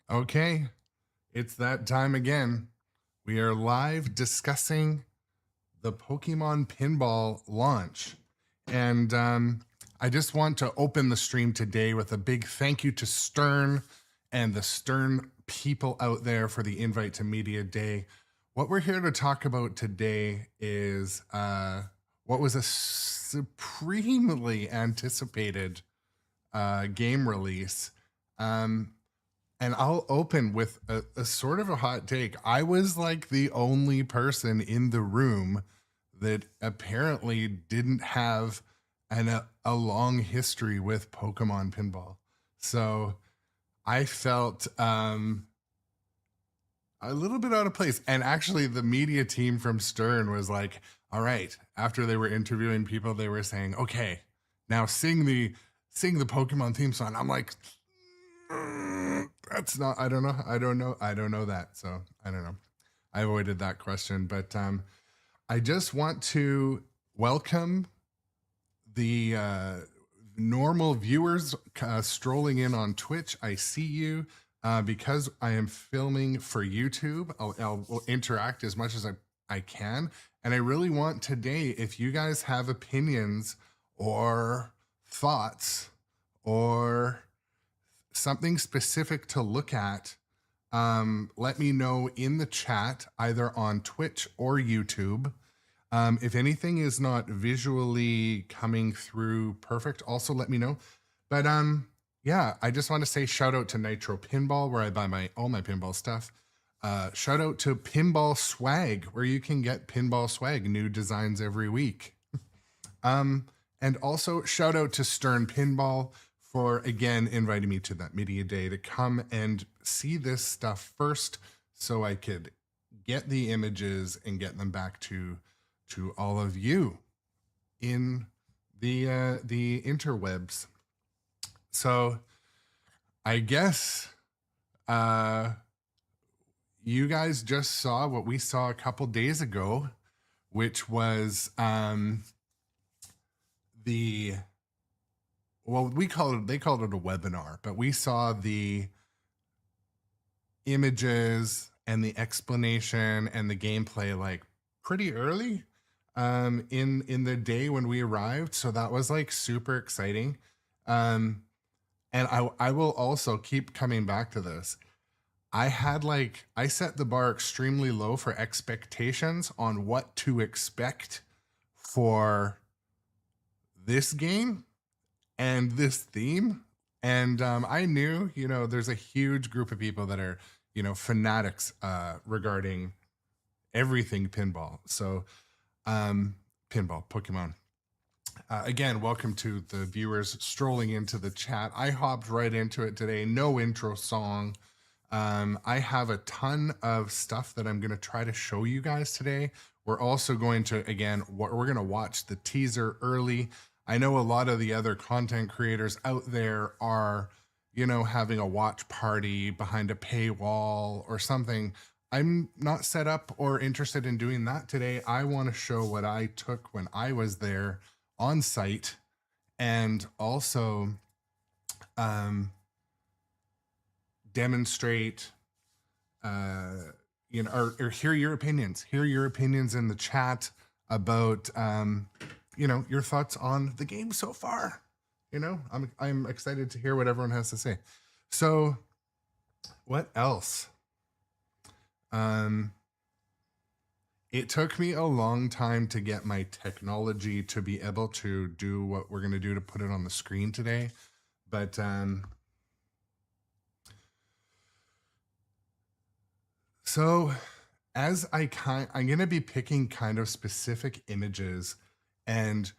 Okay, it's that time again. We are live discussing the Pokemon Pinball launch. And I just want to open the stream today with a big thank you to Stern and the Stern people out there for the invite to Media Day. What we're here to talk about today is what was a supremely anticipated game release. And I'll open with a sort of a hot take. I was like the only person in the room that apparently didn't have a long history with Pokemon Pinball. So I felt a little bit out of place. And actually, the media team from Stern was like, all right, after they were interviewing people, they were saying, okay, now sing the Pokemon theme song. I'm like, that's not, I don't know that. So I don't know. I avoided that question, but I just want to welcome the normal viewers strolling in on Twitch. I see you. Because I am filming for YouTube, I'll interact as much as I can. And I really want today, if you guys have opinions or thoughts or something specific to look at, let me know in the chat, either on Twitch or YouTube. If anything is not visually coming through perfect, also let me know. But yeah, I just want to say shout out to Nitro Pinball, where I buy all my pinball stuff. Shout out to Pinball Swag, where you can get pinball swag, new designs every week. And also shout out to Stern Pinball for, again, inviting me to that media day to come and see this stuff first so I could get the images and get them back to all of you in the interwebs. So I guess you guys just saw what we saw a couple days ago, which was they called it a webinar, but we saw the images and the explanation and the gameplay like pretty early in the day when we arrived. So that was like super exciting. And I will also keep coming back to this. I set the bar extremely low for expectations on what to expect for this game and this theme. And I knew, there's a huge group of people that are, fanatics regarding everything pinball. So pinball, Pokemon. Again, welcome to the viewers strolling into the chat. I hopped right into it today. No intro song. I have a ton of stuff that I'm going to try to show you guys today. We're also going to, again, we're going to watch the teaser early. I know a lot of the other content creators out there are, having a watch party behind a paywall or something. I'm not set up or interested in doing that today. I want to show what I took when I was there on site, and also demonstrate, or hear your opinions. Hear your opinions in the chat about, your thoughts on the game so far. I'm excited to hear what everyone has to say. So, what else? It took me a long time to get my technology to be able to do what we're going to do to put it on the screen today. But so as I'm going to be picking kind of specific images and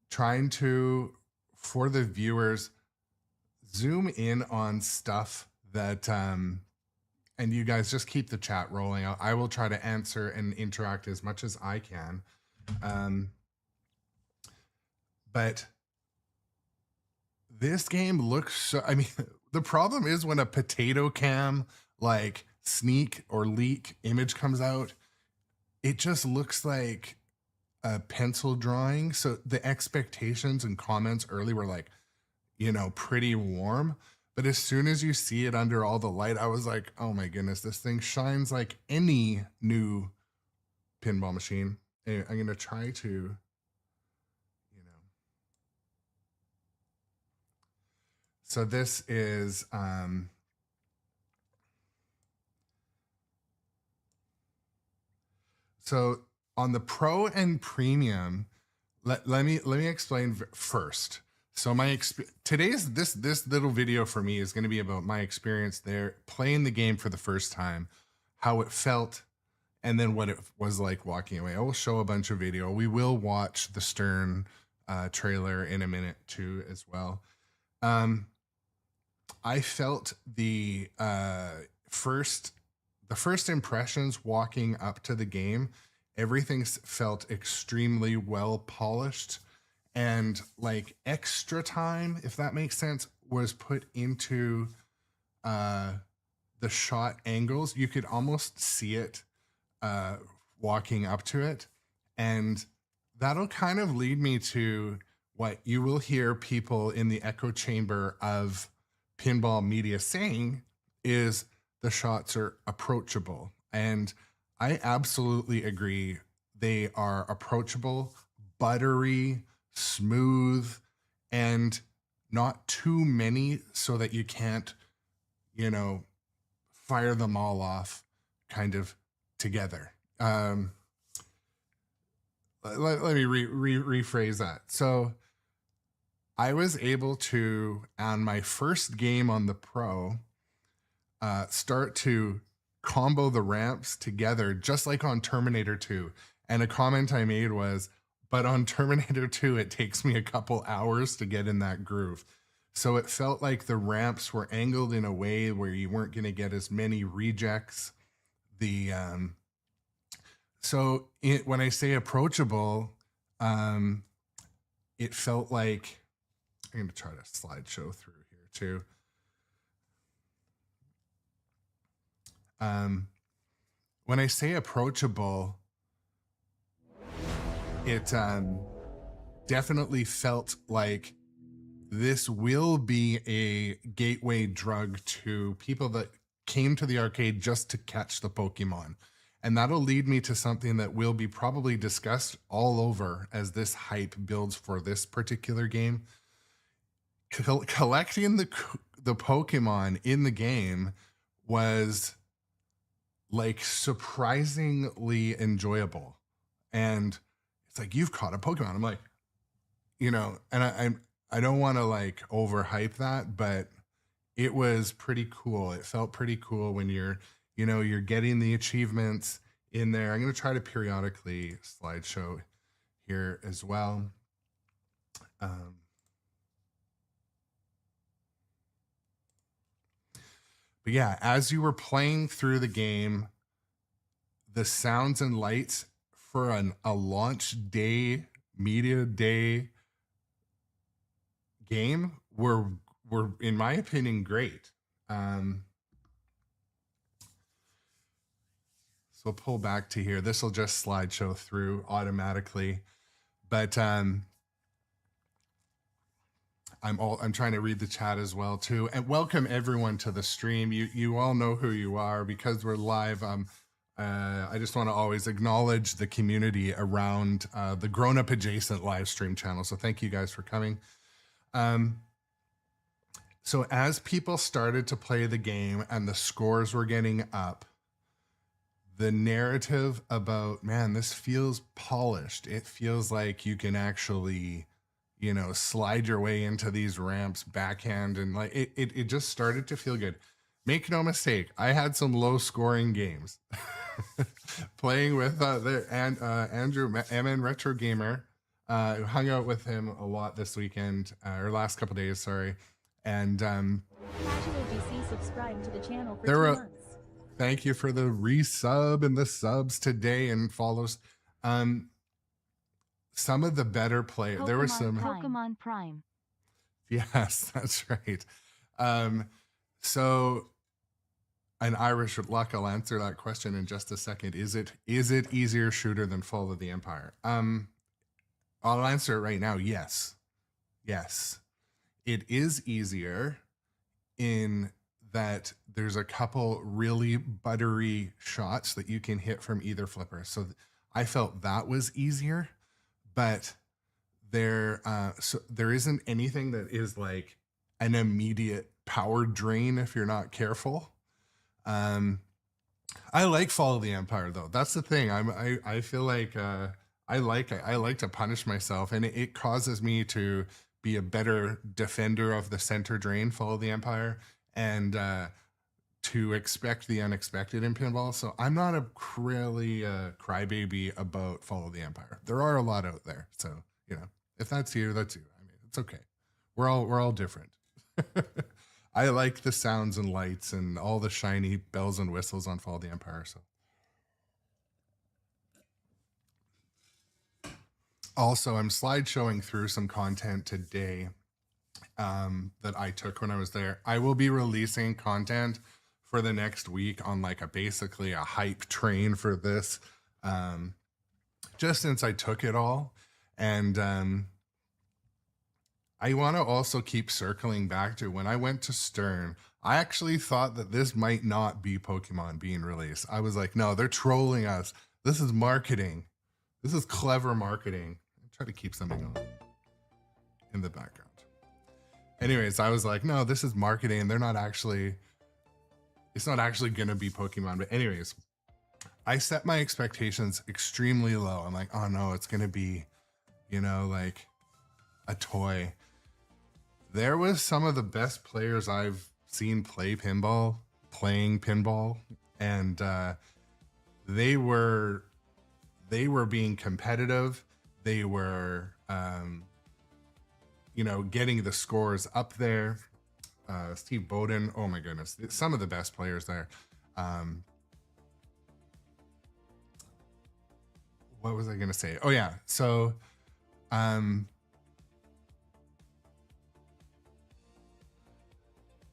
trying to, for the viewers, zoom in on stuff that and you guys just keep the chat rolling. I will try to answer and interact as much as I can. But this game looks so, the problem is when a potato cam, like sneak or leak image comes out, it just looks like a pencil drawing. So the expectations and comments early were like, pretty warm. But as soon as you see it under all the light, I was like, oh my goodness, this thing shines like any new pinball machine. Anyway, I'm going to try to, you know. So this is, so on the Pro and Premium, let me explain first. So today's this little video for me is going to be about my experience there playing the game for the first time, how it felt, and then what it was like walking away. I will show a bunch of video. We will watch the Stern trailer in a minute too as well. I felt the first impressions walking up to the game, everything felt extremely well polished, and like extra time, if that makes sense, was put into the shot angles. You could almost see it walking up to it, and that'll kind of lead me to what you will hear people in the echo chamber of pinball media saying is the shots are approachable. And I absolutely agree. They are approachable, buttery, smooth, and not too many so that you can't, you know, fire them all off kind of together. Let me rephrase that. So I was able to, on my first game on the Pro, start to combo the ramps together, just like on Terminator 2. And a comment I made was, but on Terminator 2, it takes me a couple hours to get in that groove. So it felt like the ramps were angled in a way where you weren't going to get as many rejects. When I say approachable, it felt like, I'm going to try to slideshow through here too. When I say approachable, it definitely felt like this will be a gateway drug to people that came to the arcade just to catch the Pokemon. And that'll lead me to something that will be probably discussed all over as this hype builds for this particular game. Collecting the Pokemon in the game was like surprisingly enjoyable. And it's like, you've caught a Pokemon. I'm like, you know, and I don't want to like overhype that, but it was pretty cool. It felt pretty cool when you're getting the achievements in there. I'm going to try to periodically slideshow here as well. But yeah, as you were playing through the game, the sounds and lights for a launch day, media day game were in my opinion great. So we'll pull back to here. This will just slideshow through automatically, but I'm trying to read the chat as well too, and welcome everyone to the stream. You all know who you are because we're live. I just want to always acknowledge the community around the Grown Up Adjacent live stream channel. So thank you guys for coming. So as people started to play the game and the scores were getting up, the narrative about, man, this feels polished. It feels like you can actually, you know, slide your way into these ramps backhand, and like it just started to feel good. Make no mistake, I had some low scoring games playing with Andrew MN Retro Gamer, who hung out with him a lot this weekend, or last couple days, sorry. And subscribe to the channel for there 2 were months. Thank you for the resub and the subs today and follows. Some of the better players. There were some Pokemon Prime. Yes, that's right. So an Irish luck, I'll answer that question in just a second. Is it easier shooter than Fall of the Empire? I'll answer it right now. Yes. It is easier in that there's a couple really buttery shots that you can hit from either flipper. So I felt that was easier, but so there isn't anything that is like an immediate power drain if you're not careful. I like Follow the Empire though. That's the thing. I feel like I like to punish myself, and it causes me to be a better defender of the center drain, Follow the Empire, and to expect the unexpected in pinball. So I'm not a really crybaby about Follow the Empire. There are a lot out there, so you know, if that's you, that's you. I mean, it's okay. We're all different. I like the sounds and lights and all the shiny bells and whistles on Follow the Empire. So also, I'm slideshowing through some content today that I took when I was there. I will be releasing content for the next week on like basically a hype train for this, just since I took it all. And I want to also keep circling back to when I went to Stern. I actually thought that this might not be Pokemon being released. I was like, no, they're trolling us. This is marketing. This is clever marketing. I'll try to keep something on in the background. Anyways, I was like, no, this is marketing. They're not actually, it's not actually going to be Pokemon. But anyways, I set my expectations extremely low. I'm like, oh no, it's going to be, you know, like a toy. There was some of the best players I've seen playing pinball, and they were being competitive. They were, you know, getting the scores up there. Steve Bowden, oh my goodness, some of the best players there. What was I gonna say? Oh yeah, so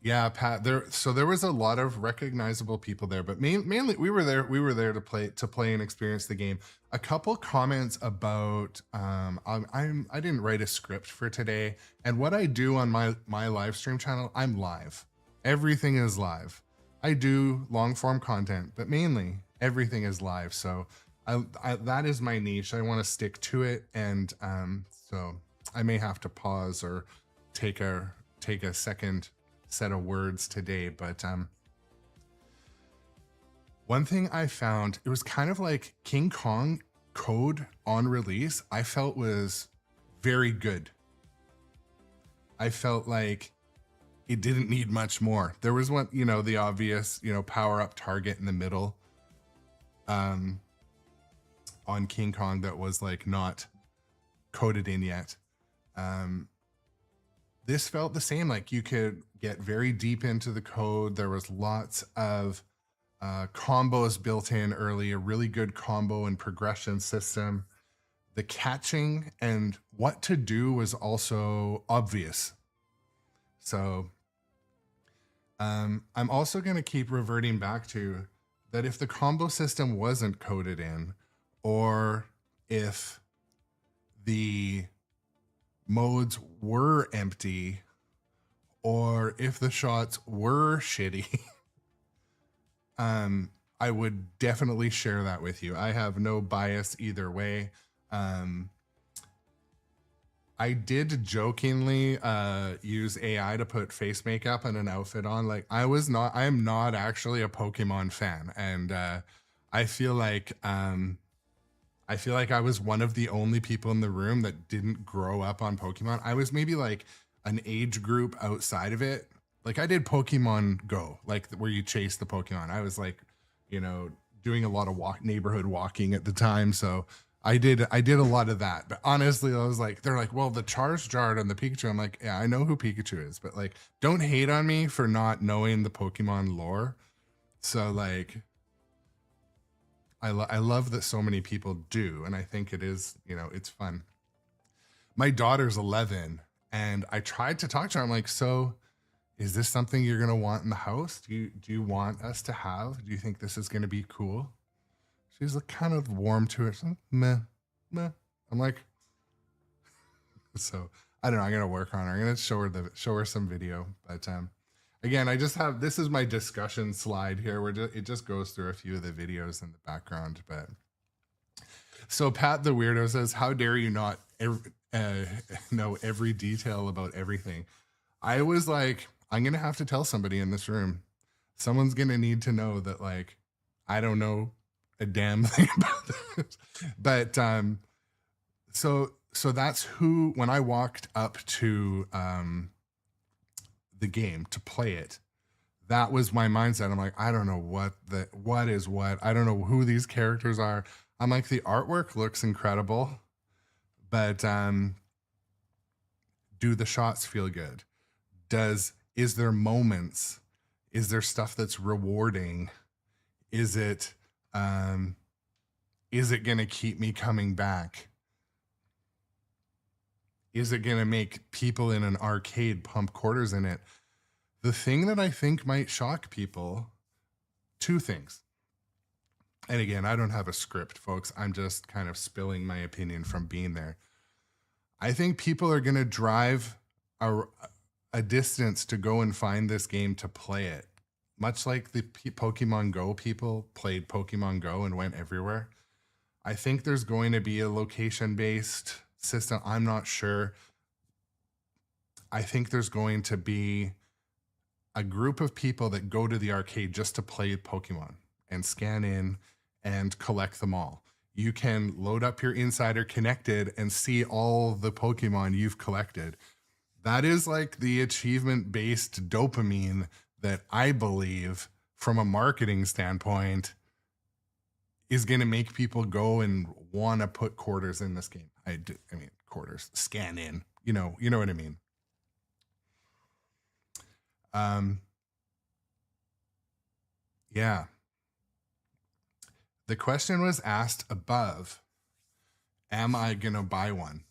yeah, Pat. There was a lot of recognizable people there, but mainly we were there to play and experience the game. A couple comments about I didn't write a script for today, and what I do on my live stream channel, I'm live. Everything is live. I do long form content, but mainly everything is live. So that is my niche. I want to stick to it, and so I may have to pause or take a second set of words today, but one thing I found, it was kind of like King Kong code on release, I felt was very good. I felt like it didn't need much more. There was one, you know, the obvious, you know, power up target in the middle on King Kong that was like not coded in yet. This felt the same, like you could get very deep into the code. There was lots of combos built in early, a really good combo and progression system. The catching and what to do was also obvious. So I'm also going to keep reverting back to that if the combo system wasn't coded in, or if the modes were empty, or if the shots were shitty, I would definitely share that with you. I have no bias either way. I did jokingly use AI to put face makeup and an outfit on. Like I am not actually a Pokemon fan, and I feel like I was one of the only people in the room that didn't grow up on Pokemon. I was maybe like an age group outside of it. Like I did Pokemon Go, like where you chase the Pokemon. I was like, you know, doing a lot of neighborhood walking at the time. So I did a lot of that. But honestly, I was like, they're like, well, the Charizard and the Pikachu. I'm like, yeah, I know who Pikachu is, but like, don't hate on me for not knowing the Pokemon lore. So like, I love that so many people do, and I think it is, you know, it's fun. My daughter's 11, and I tried to talk to her. I'm like, so is this something you're gonna want in the house? Do you want us to have? Do you think this is gonna be cool? She's like kind of warm to it. So, meh. I'm like, so I don't know. I'm gonna work on her. I'm gonna show her some video, but again, I just have, this is my discussion slide here where it just goes through a few of the videos in the background. But so Pat the Weirdo says, how dare you not know every detail about everything? I was like, I'm going to have to tell somebody in this room. Someone's going to need to know that, like, I don't know a damn thing about this. But so that's who, when I walked up to the game to play it, that was my mindset. I'm like, I don't know what is what. I don't know who these characters are. I'm like, the artwork looks incredible, but do the shots feel good? Is there moments? Is there stuff that's rewarding? Is it gonna keep me coming back? Is it gonna make people in an arcade pump quarters in it? The thing that I think might shock people, two things. And again, I don't have a script, folks. I'm just kind of spilling my opinion from being there. I think people are going to drive a distance to go and find this game to play it. Much like the Pokemon Go people played Pokemon Go and went everywhere. I think there's going to be a location-based system. I'm not sure. I think there's going to be a group of people that go to the arcade just to play Pokemon and scan in and collect them all. You can load up your Insider Connected and see all the Pokemon you've collected. That is like the achievement-based dopamine that I believe, from a marketing standpoint, is going to make people go and want to put quarters in this game. I mean, quarters, scan in, you know what I mean? Yeah. The question was asked above, am I going to buy one?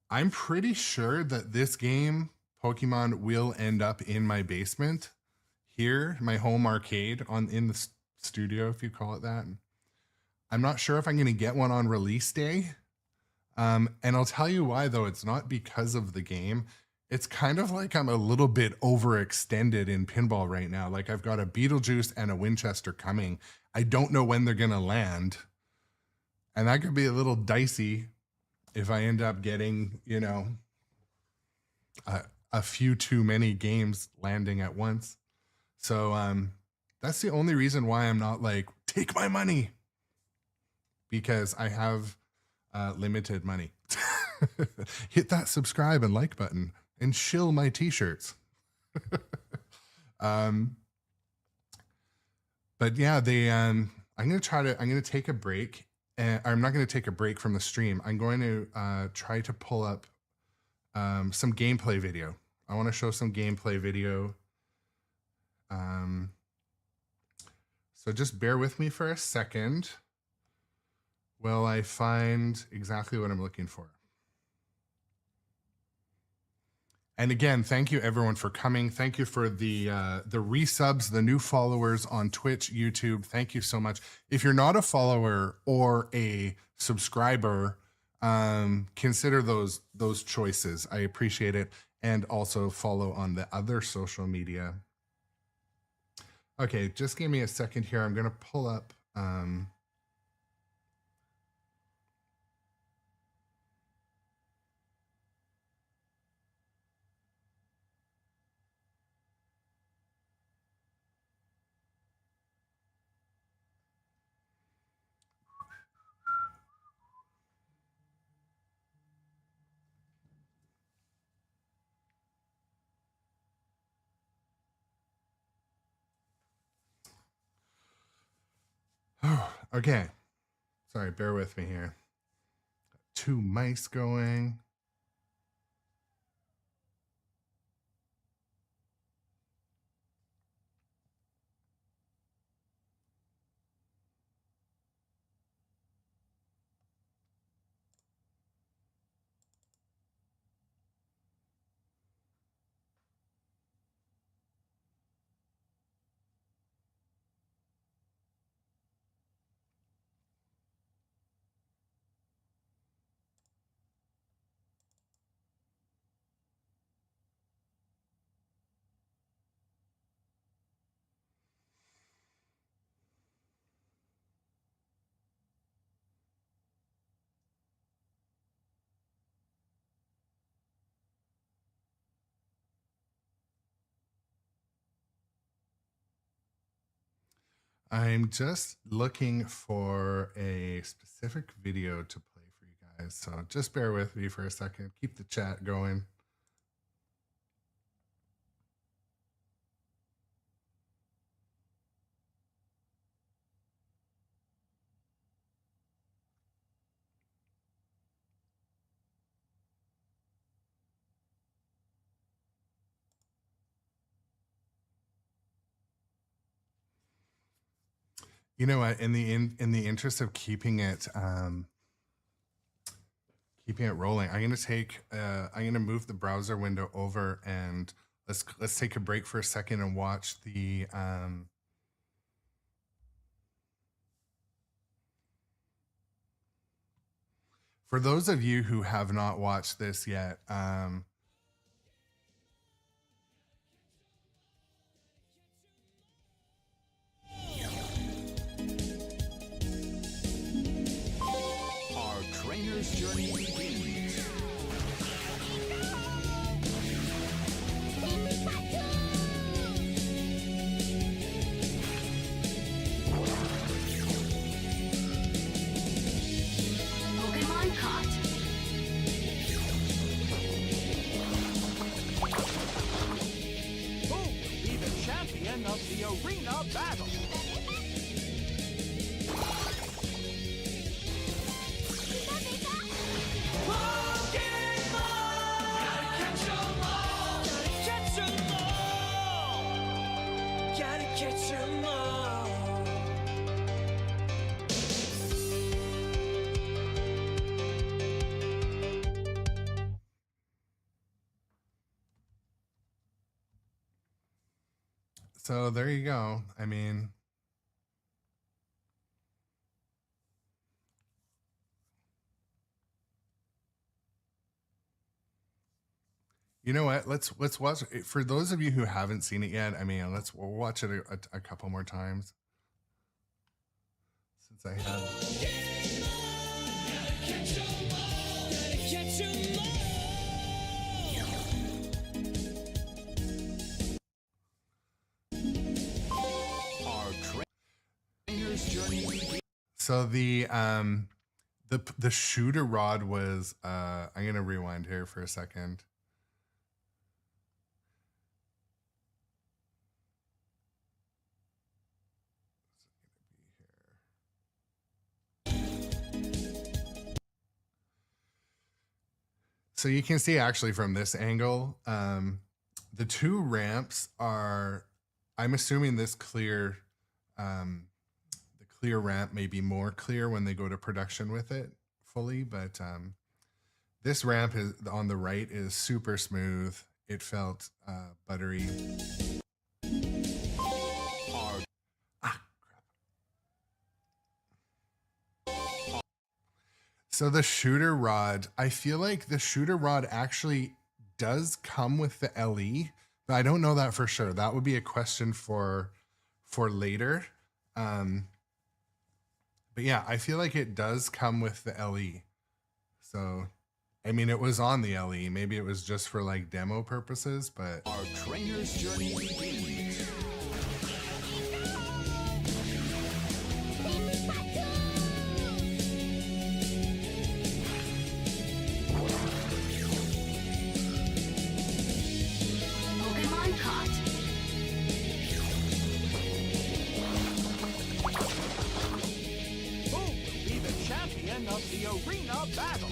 I'm pretty sure that this game, Pokemon, will end up in my basement here, my home arcade in the studio, if you call it that. I'm not sure if I'm going to get one on release day. And I'll tell you why, though. It's not because of the game. It's kind of like I'm a little bit overextended in pinball right now. Like, I've got a Beetlejuice and a Winchester coming. I don't know when they're going to land. And that could be a little dicey if I end up getting, a few too many games landing at once. So that's the only reason why I'm not like, take my money, because I have limited money. Hit that subscribe and like button and shill my t-shirts. But yeah, I'm going to take a break. I'm not going to take a break from the stream. I'm going to try to pull up some gameplay video. I want to show some gameplay video. So just bear with me for a second while I find exactly what I'm looking for. And again, thank you everyone for coming. Thank you for the resubs, the new followers on Twitch, YouTube. Thank you so much. If you're not a follower or a subscriber, consider those choices. I appreciate it. And also follow on the other social media. Okay, just give me a second here. I'm going to pull up okay. Sorry, bear with me here. Two mice going. I'm just looking for a specific video to play for you guys. So just bear with me for a second. Keep the chat going. You know what? In the interest of keeping it rolling, I'm gonna move the browser window over and let's take a break for a second and watch the for those of you who have not watched this yet, our trainer's journey begins. Pokemon caught. Who will be the champion of the arena battle? so there you go. I mean, you know what? Let's watch for those of you who haven't seen it yet. I mean, we'll watch it a couple more times since I have. Our trainer's journey begins. So the shooter rod was I'm gonna rewind here for a second. So you can see actually from this angle, the two ramps are, I'm assuming this clear, the clear ramp may be more clear when they go to production with it fully, but this ramp is on the right is super smooth. It felt buttery. So the shooter rod, I feel like the shooter rod actually does come with the LE, but I don't know that for sure. That would be a question for later. But yeah, I feel like it does come with the LE. So, I mean, it was on the LE. Maybe it was just for like demo purposes, but Our trainer's journey begins. Pokemon caught. Who will be the champion of the arena battle?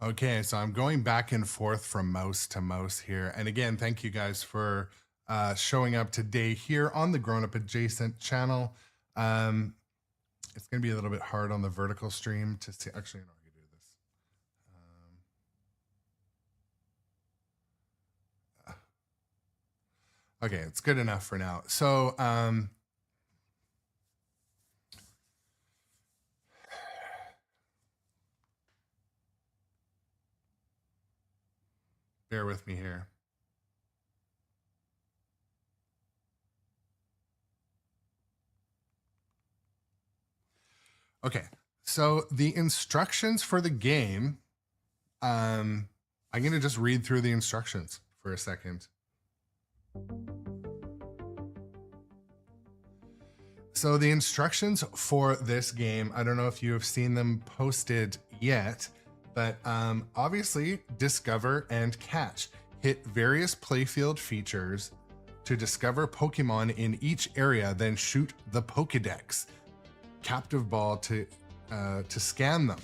okay, so I'm going back and forth from mouse to mouse here. And again, thank you guys for showing up today here on the Grown Up Adjacent channel. It's going to be a little bit hard on the vertical stream to see. Actually, no, I can do this. Okay, it's good enough for now. So bear with me here. Okay, so the instructions for the game, I'm going to just read through the instructions for a second. So the instructions for this game, I don't know if you have seen them posted yet, but obviously discover and catch. Hit various playfield features to discover Pokemon in each area, then shoot the Pokedex. Captive ball to scan them.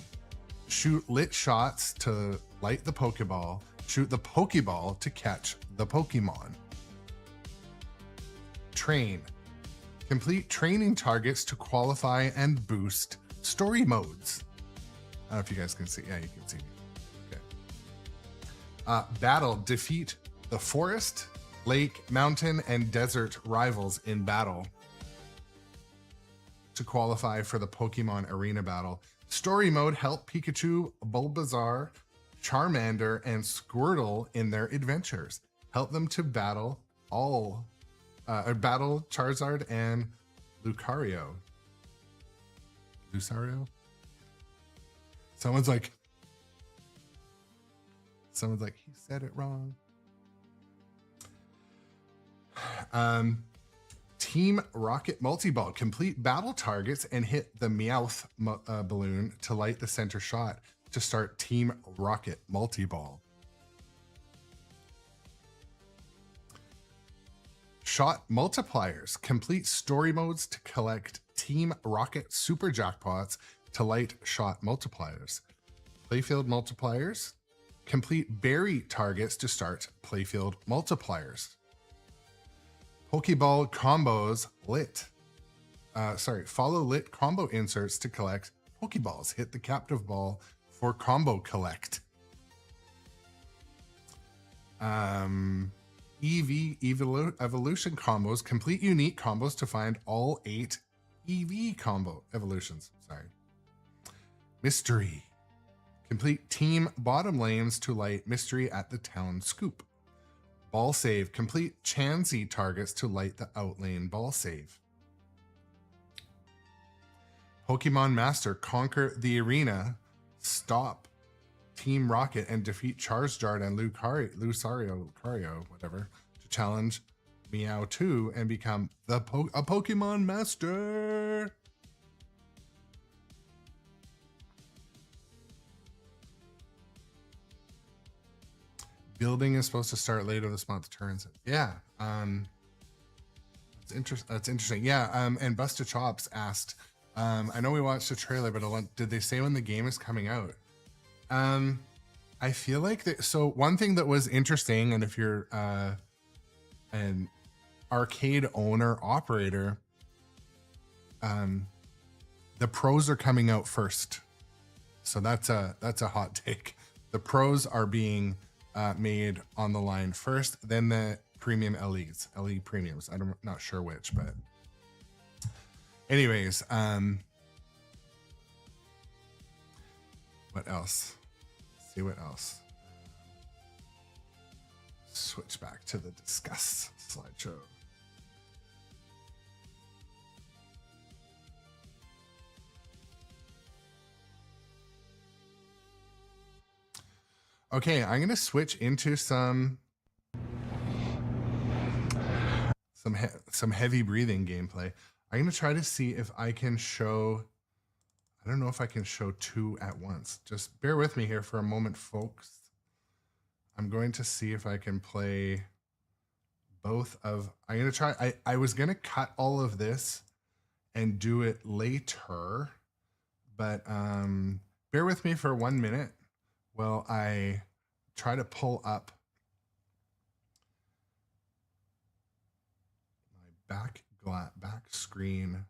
Shoot lit shots to light the Pokeball. Shoot the Pokeball to catch the Pokemon. Train. Complete training targets to qualify and boost story modes. I don't know if you guys can see. Yeah, you can see me. Okay. Battle. Defeat the forest, lake, mountain, and desert rivals in battle to qualify for the Pokemon Arena Battle. Story mode. Help Pikachu, Bulbasaur, Charmander, and Squirtle in their adventures. Help them to battle battle Charizard and Lucario. Lucario? Someone's like, he said it wrong. Team Rocket Multi-Ball. Complete battle targets and hit the Meowth balloon to light the center shot to start Team Rocket Multi-Ball. Shot multipliers. Complete story modes to collect Team Rocket super jackpots to light shot multipliers. Playfield multipliers. Complete berry targets to start playfield multipliers. Pokeball combos lit. Follow lit combo inserts to collect Pokeballs. Hit the captive ball for combo collect. Evolution combos. Complete unique combos to find all 8 EV combo evolutions. Mystery. Complete team bottom lanes to light mystery at the town scoop. Ball save. Complete Chansey targets to light the outlane ball save. Pokemon Master. Conquer the arena. Stop Team Rocket and defeat Charizard and Lucario, whatever, to challenge Meow 2 and become a Pokemon Master. Building is supposed to start later this month. Turns it. Yeah. That's interesting. Yeah. And Busta Chops asked, I know we watched the trailer, but did they say when the game is coming out? I feel like so one thing that was interesting, and if you're an arcade owner operator, the pros are coming out first. So that's a hot take. The pros are being made on the line first, then the premium LE premiums. I'm not sure which, but anyways, what else? Let's see what else. Switch back to the discuss slideshow. Okay, I'm gonna switch into some heavy breathing gameplay. I'm gonna try to see if I can show. I don't know if I can show 2 at once. Just bear with me here for a moment, folks. I'm going to see if I can play both of. I'm gonna try. I was gonna cut all of this and do it later, but bear with me for 1 minute while I try to pull up my back screen.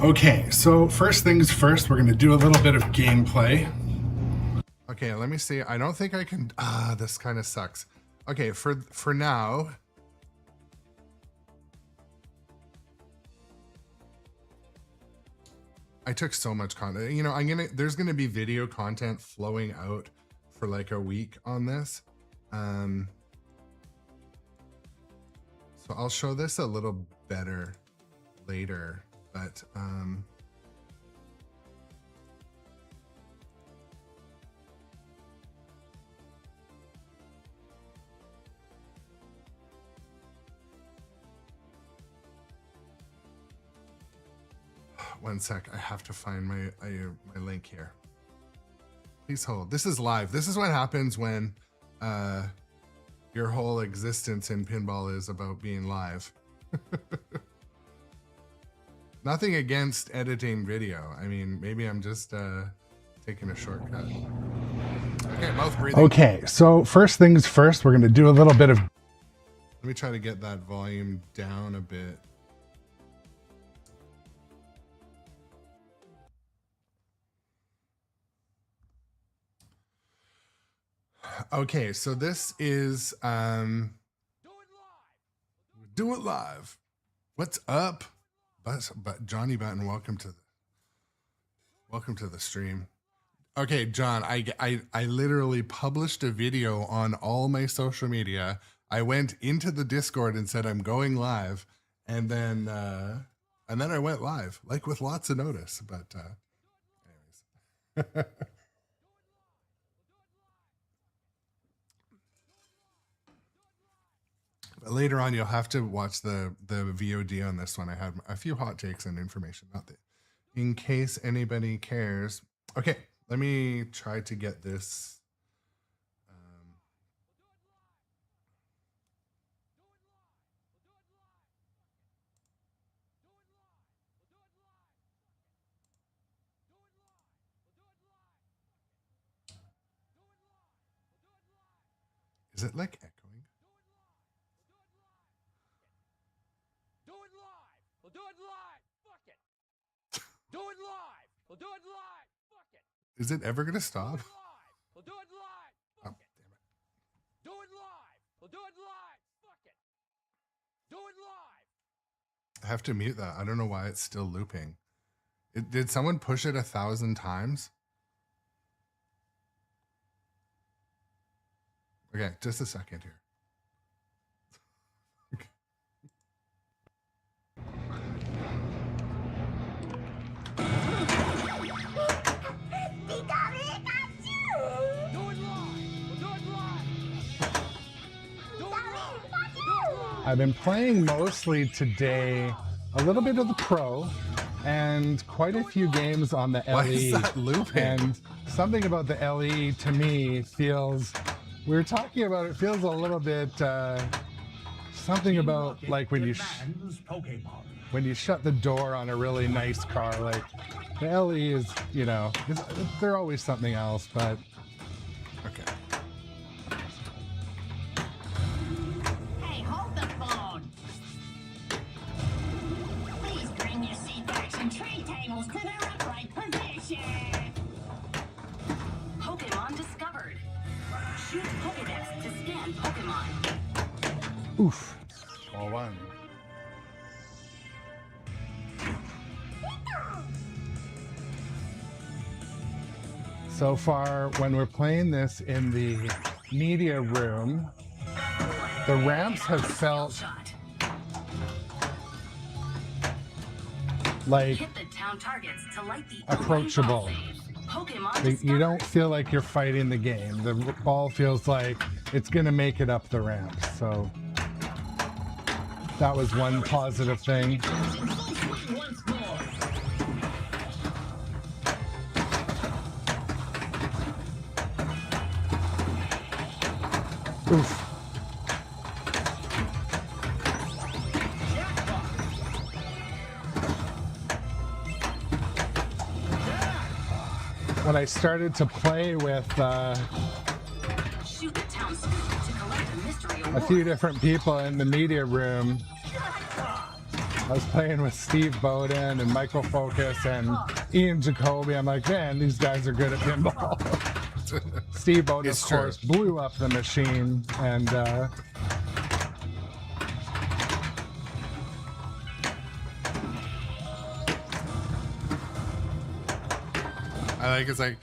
Okay, so first things first, we're going to do a little bit of gameplay. Okay, let me see. I don't think I can... this kind of sucks. Okay, for now... I took so much content. You know, there's gonna be video content flowing out for like a week on this. So I'll show this a little better later, but one sec, I have to find my link here. Please hold. This is live. This is what happens when your whole existence in pinball is about being live. Nothing against editing video. I mean, maybe I'm just taking a shortcut. Okay, mouth breathing. Okay, so first things first, we're going to do a little bit of... Let me try to get that volume down a bit. Okay, so this is do it live. What's up? But Johnny Button, welcome to the stream. Okay, John, I literally published a video on all my social media. I went into the Discord and said I'm going live, and then I went live, like with lots of notice. But anyways. Later on, you'll have to watch the VOD on this one. I had a few hot takes and information about that, in case anybody cares. Okay, let me try to get this. Is it like echoing? We'll do it live. Fuck it. Do it live. We'll do it live. Fuck it. Is it ever gonna stop? We'll do it live. Fuck it. Damn it. Do it live. We'll do it live. Fuck it. Do it live. I have to mute that. I don't know why it's still looping. Did someone push it 1,000 times? Okay, just a second here. I've been playing mostly today a little bit of the Pro and quite a few games on the LE. Why is that looping? And something about the LE to me feels, we were talking about it, feels a little bit something about like when you shut the door on a really nice car, like the LE is, you know, they're always something else, but okay. Pokémon discovered. Shoot Pokédex to scan Pokémon. Oof. All one. So far, when we're playing this in the media room, the ramps have felt like Hit the town targets to light the approachable. You don't feel like you're fighting the game. The ball feels like it's going to make it up the ramp. So that was one positive thing. Oof. When I started to play with a few different people in the media room, I was playing with Steve Bowden and Michael Focus and Ian Jacoby. I'm like, man, these guys are good at pinball. Steve Bowden, It's of true. course, blew up the machine, and I like it's like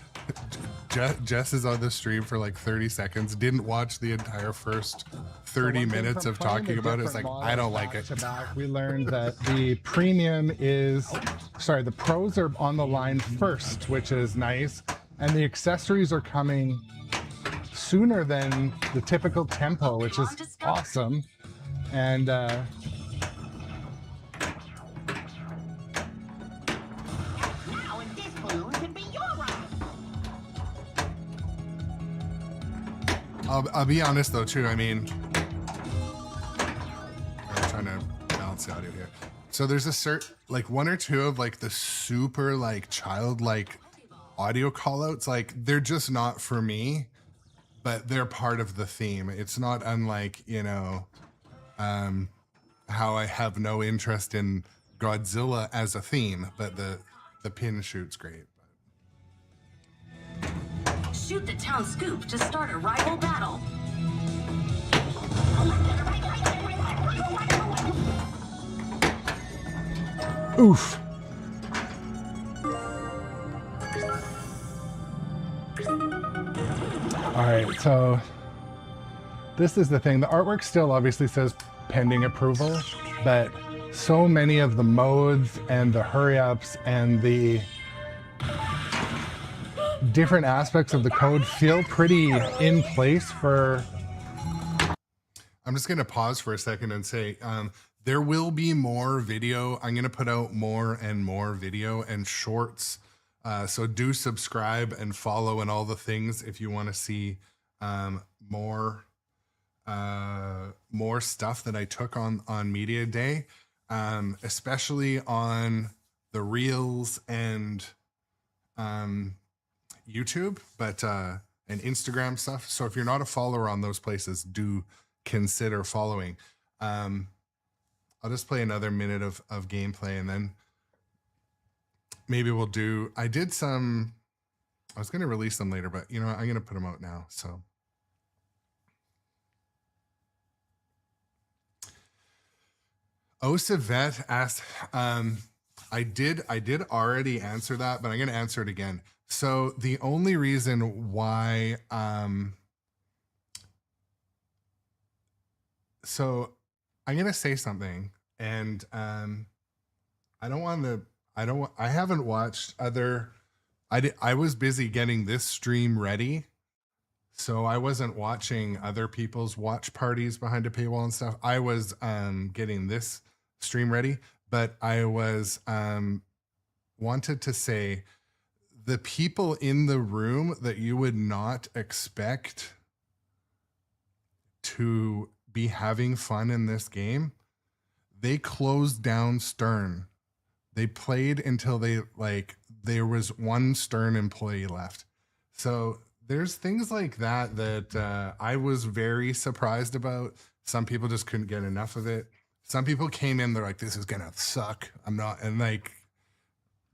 Jess is on the stream for like 30 seconds, didn't watch the entire first 30 one thing minutes from of playing talking the about it. It's like, different I don't models like it. back to back, we learned that the premium is, sorry, the pros are on the line first, which is nice, and the accessories are coming sooner than the typical tempo, which is awesome. And Now, if this balloon could be your ride. I'll be honest though too. I mean, I'm trying to balance the audio here. So there's a like one or two of like the super like childlike audio callouts. Like they're just not for me, but they're part of the theme. It's not unlike, you know, how I have no interest in Godzilla as a theme, but the pin shoot's great. Shoot the town scoop to start a rival battle. oof. All right, so this is the thing. The artwork still obviously says pending approval, but so many of the modes and the hurry ups and the different aspects of the code feel pretty in place for. I'm just going to pause for a second and say, there will be more video. I'm going to put out more and more video and shorts. So do subscribe and follow and all the things if you want to see more stuff that I took on Media Day, especially on the Reels and YouTube, but and Instagram stuff. So if you're not a follower on those places, do consider following. I'll just play another minute of gameplay and then maybe we'll do, I was going to release them later, but you know, I'm going to put them out now. So Osavet asked, I did already answer that, but I'm going to answer it again. So the only reason why, so I'm going to say something and, I haven't watched other, I was busy getting this stream ready. So I wasn't watching other people's watch parties behind a paywall and stuff. I was, getting this stream ready, but I was, wanted to say the people in the room that you would not expect to be having fun in this game, they closed down Stern. They played until there was one Stern employee left. So there's things like that I was very surprised about. Some people just couldn't get enough of it. Some people came in, they're like, this is gonna suck. I'm not, and like,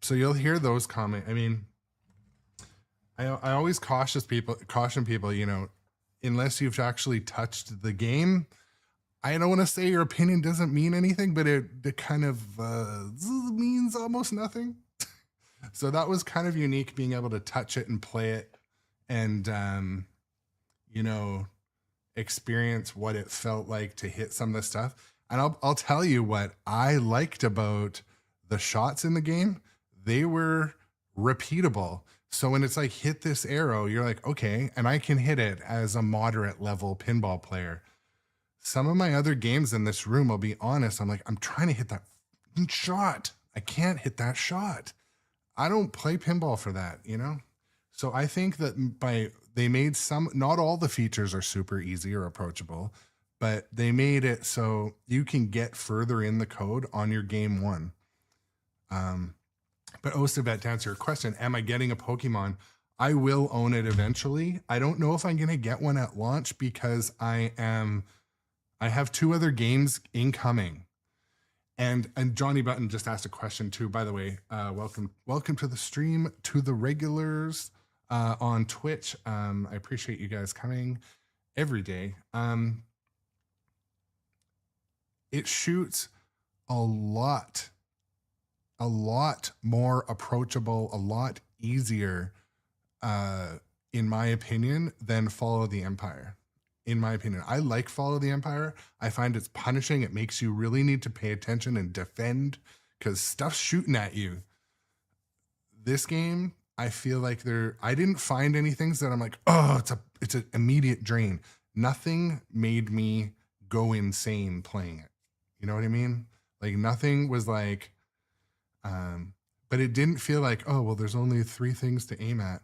so you'll hear those comments. I mean, I always caution people, you know, unless you've actually touched the game, I don't want to say your opinion doesn't mean anything, but it kind of means almost nothing. So that was kind of unique, being able to touch it and play it and, you know, experience what it felt like to hit some of the stuff. And I'll tell you what I liked about the shots in the game. They were repeatable. So when it's like, hit this arrow, you're like, okay, and I can hit it as a moderate level pinball player. Some of my other games in this room, I'll be honest, I'm like, I'm trying to hit that shot. I can't hit that shot. I don't play pinball for that, you know? So I think that they made not all the features are super easy or approachable, but they made it so you can get further in the code on your game one. But Osavet, to answer your question, am I getting a Pokemon? I will own it eventually. I don't know if I'm going to get one at launch because I have two other games incoming. And Johnny Button just asked a question too, by the way. Welcome to the stream, to the regulars on Twitch. I appreciate you guys coming every day. It shoots a lot more approachable, a lot easier, in my opinion, than Follow the Empire. In my opinion, I like Follow the Empire. I find it's punishing. It makes you really need to pay attention and defend because stuff's shooting at you. This game, I feel like I didn't find any things that I'm like, oh, it's an immediate drain. Nothing made me go insane playing it. You know what I mean? Like nothing was like, but it didn't feel like, oh, well, there's only 3 things to aim at.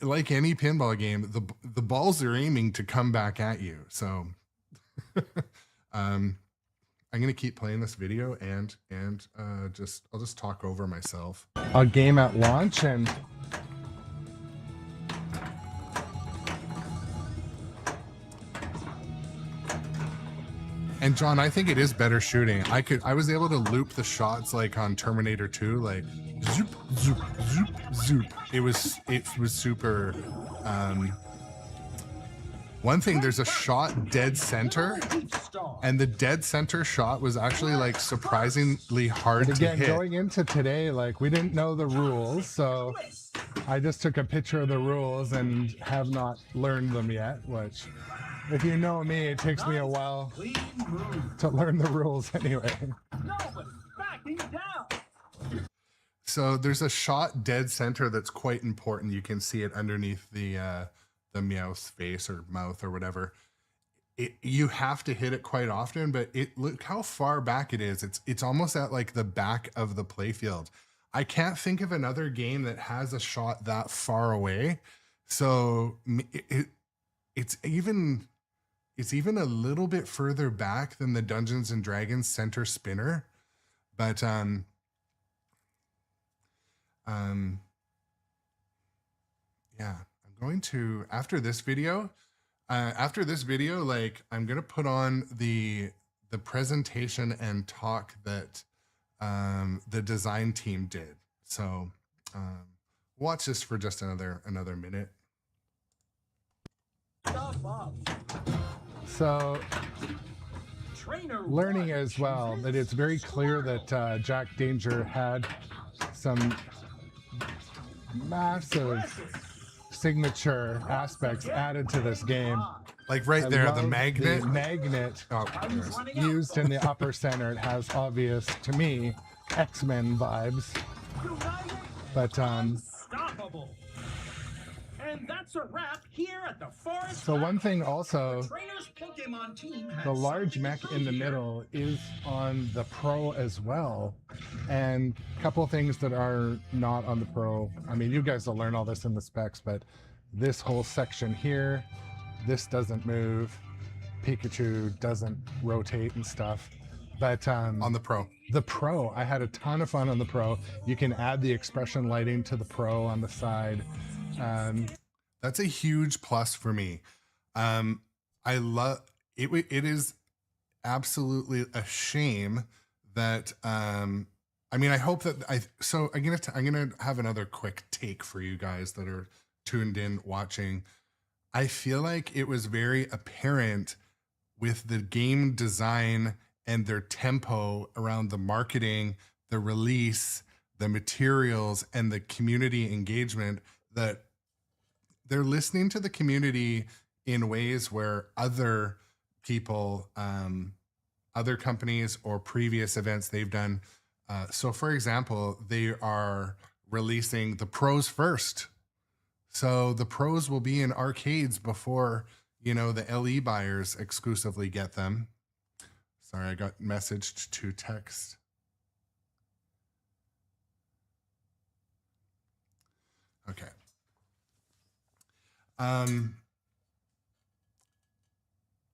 Like any pinball game, the balls are aiming to come back at you. So I'm gonna keep playing this video and I'll just talk over myself. A game at launch, and John, I think it is better shooting. I was able to loop the shots like on Terminator 2, like zoop, zoop, zoop, zoop. It was super. One thing, there's a shot dead center, and the dead center shot was actually like surprisingly hard to hit. Going into today, like we didn't know the rules, so I just took a picture of the rules and have not learned them yet, which, if you know me, it takes me a while to learn the rules anyway. So there's a shot dead center that's quite important. You can see it underneath the Meowth's face or mouth or whatever. You have to hit it quite often, but look how far back it is. It's almost at like the back of the playfield. I can't think of another game that has a shot that far away. So it's even a little bit further back than the Dungeons and Dragons center spinner, but yeah, I'm going to, after this video, like I'm going to put on the presentation and talk that the design team did. So watch this for just another minute. So learning as well that it's very clear that Jack Danger had some massive signature aspects added to this game. Like right there, the magnet. The magnet Oh, used in the upper center. It has obvious, to me, X-Men vibes. But Unstoppable. And that's a wrap here at the Forest. so one thing also, Trainer's Pokemon team has the large mech in the here. middle is on the Pro as well, and a couple things that are not on the Pro. I mean, you guys will learn all this in the specs, but this whole section here, this doesn't move. Pikachu doesn't rotate and stuff. But on the Pro. the Pro, I had a ton of fun on the Pro. You can add the expression lighting to the Pro on the side. That's a huge plus for me. I love it. It is absolutely a shame that, I mean, I hope that I'm going to have another quick take for you guys that are tuned in watching. I feel like it was very apparent with the game design and their tempo around the marketing, the release, the materials, and the community engagement that they're listening to the community in ways where other people, other companies or previous events they've done. So for example, they are releasing the Pros first. So the Pros will be in arcades before, the LE buyers exclusively get them. Sorry, I got messaged to text. Okay.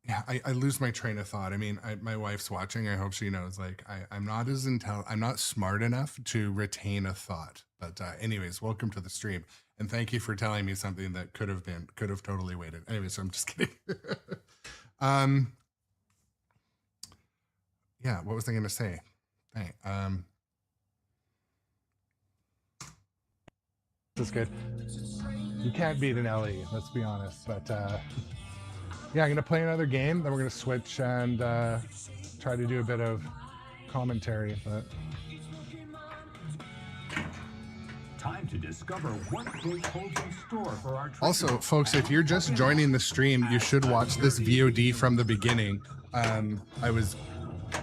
Yeah, I lose my train of thought. I mean, my wife's watching. I hope she knows, like, I'm not as I'm not smart enough to retain a thought. But anyways, welcome to the stream. And thank you for telling me something that could have totally waited. Anyways, I'm just kidding. yeah, what was I going to say? Dang, This is good. You can't beat an LE, let's be honest. But yeah, I'm gonna play another game, then we're gonna switch and try to do a bit of commentary. But Time to discover what fate holds in store for our also, folks, if you're just joining the stream, you should watch this VOD from the beginning. I was,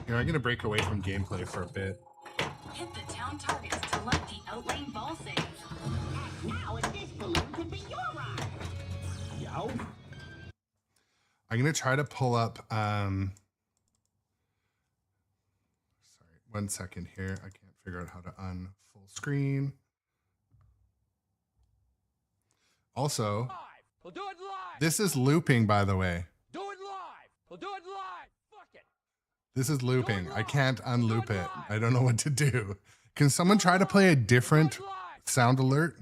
I'm gonna break away from gameplay for a bit. Hit the town targets to let the outlane ball save. Now, if this balloon could be your ride. Yow. I'm gonna try to pull up. Sorry, 1 second here. I can't figure out how to full screen. Also, Live. We'll do it live. this is looping, by the way. Do it live. We'll do it live. Fuck it. This is looping. I can't unloop it. I don't know what to do. Can someone try to play a different sound alert?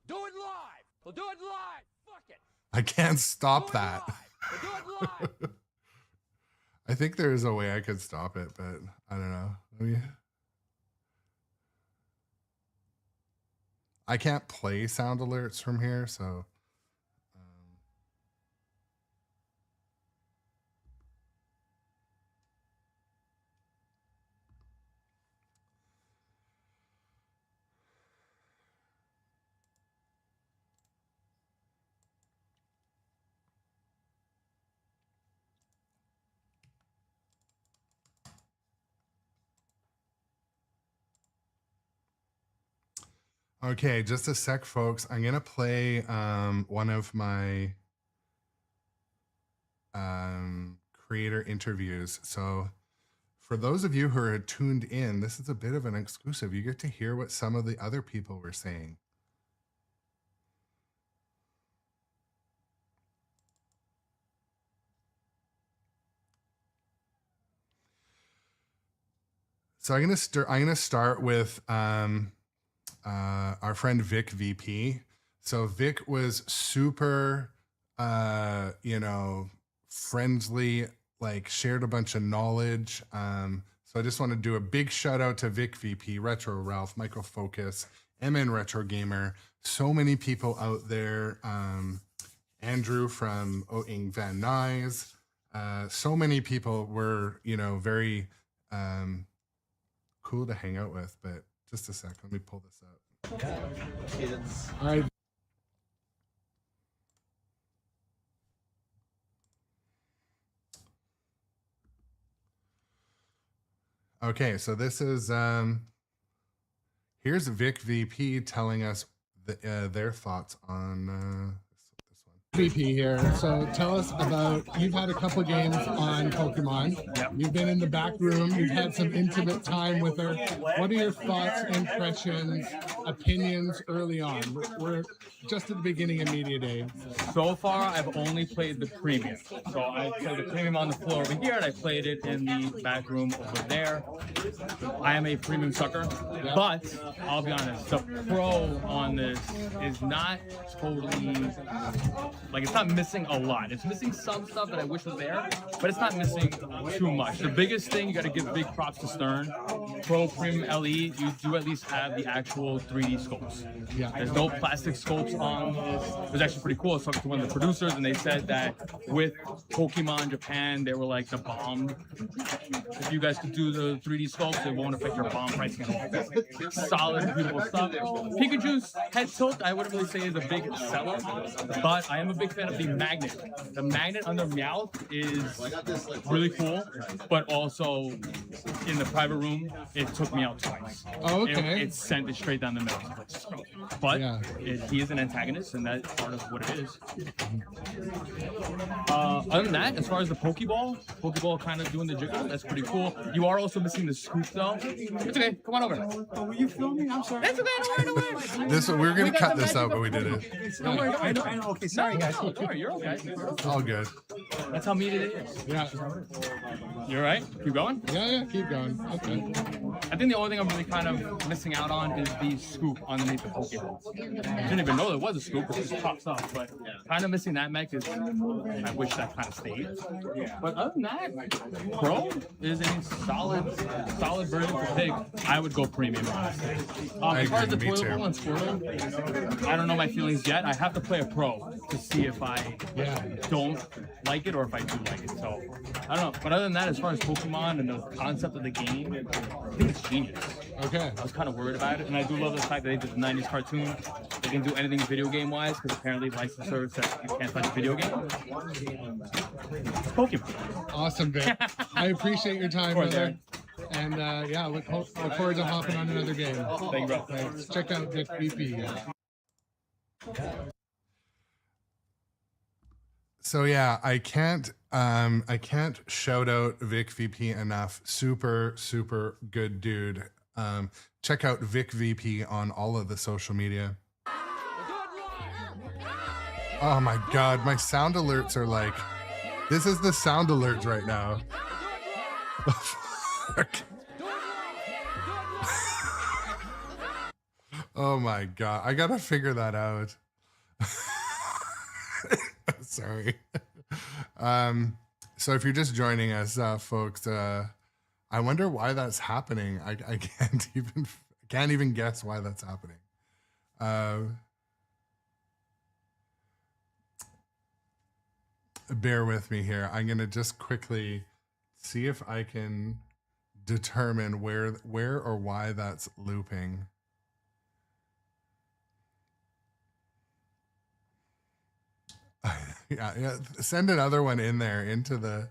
Do it live. We'll do it live. Fuck it. I can't stop Do it that. live. We'll do it live. I think there is a way I could stop it, but I don't know. I can't play sound alerts from here, so. Okay, just a sec, folks. I'm gonna play one of my creator interviews. So for those of you who are tuned in, this is a bit of an exclusive. You get to hear what some of the other people were saying. So I'm gonna start with our friend Vic VP. So Vic was super, friendly, like shared a bunch of knowledge. So I just want to do a big shout out to Vic VP, Retro Ralph, Michael Focus, MN Retro Gamer. So many people out there. Andrew from Oing Van Nuys. So many people were, very cool to hang out with, but just a sec, let me pull this up. All right. Okay, so this is here's Vic VP telling us their thoughts on this one. VP here. So tell us about, you've had a couple games on Pokemon. Yep. You've been in the back room. You've had some intimate time with her. What are your thoughts, impressions, opinions early on? We're just at the beginning of Media Day. So far, I've only played the premium. So I played the premium on the floor over here, and I played it in the back room over there. I am a premium sucker, but I'll be honest, the pro on this is not totally, like, it's not missing a lot. It's missing some stuff that I wish was there, but it's not missing too much. The biggest thing, you got to give big props to Stern. Pro Premium LE, you do at least have the actual 3D scopes. Yeah. There's no plastic scopes on this. It was actually pretty cool. I was talking to one of the producers, and they said that with Pokemon Japan, they were like the bomb. If you guys could do the 3D scopes, it won't affect your bomb pricing at all. Solid, beautiful stuff. Pikachu's head tilt, I wouldn't really say is a big seller, but I am a big fan of the magnet. The magnet under Meowth is really cool, but also in the private room, it took me out twice. Oh, okay. It sent it straight down the middle. But Yeah. he is an antagonist, and that's part of what it is. Other than that, as far as the Pokeball kind of doing the jiggle, that's pretty cool. You are also missing the scoop, though. It's okay. Come on over. Oh, were you filming? I'm sorry. That's okay. Don't worry. This we were gonna got cut the this out, magic but we up. didn't. Don't worry. I know. Okay, sorry, guys. No, don't worry. You're okay. All good. That's how meat it is. Yeah. You're right. Keep going. Yeah, keep going. Okay. I think the only thing I'm really kind of missing out on is the scoop underneath the Pokemon. I didn't even know there was a scoop. It just pops up. But kind of missing that mech is, I wish that kind of stayed. But other than that, Pro is a solid version for Pig. I would go premium, honestly. As far as the agree, me toilet too. bowl and Squirtle, I don't know my feelings yet. I have to play a Pro to see if I don't like it or if I do like it. So I don't know. But other than that, as far as Pokemon and the concept of the game, I think it's genius. Okay. I was kind of worried about it, and I do love the fact that they did the 90s cartoon. They can do anything video game wise because apparently licensors said you can't touch a video game. It's Pokemon. Awesome, Vic. I appreciate your time, course, brother. And yeah, look forward to hopping on another game. Thank you, bro. Thanks. Check out Vic VP. So yeah, I can't shout out Vic VP enough. Super good dude. Check out Vic VP on all of the social media. Oh my god, my sound alerts are like, this is the sound alerts right now. Oh my god, I gotta figure that out. Sorry. So if you're just joining us, folks, I wonder why that's happening. I can't even guess why that's happening. Bear with me here. I'm gonna just quickly see if I can determine where or why that's looping. Yeah, send another one in there into the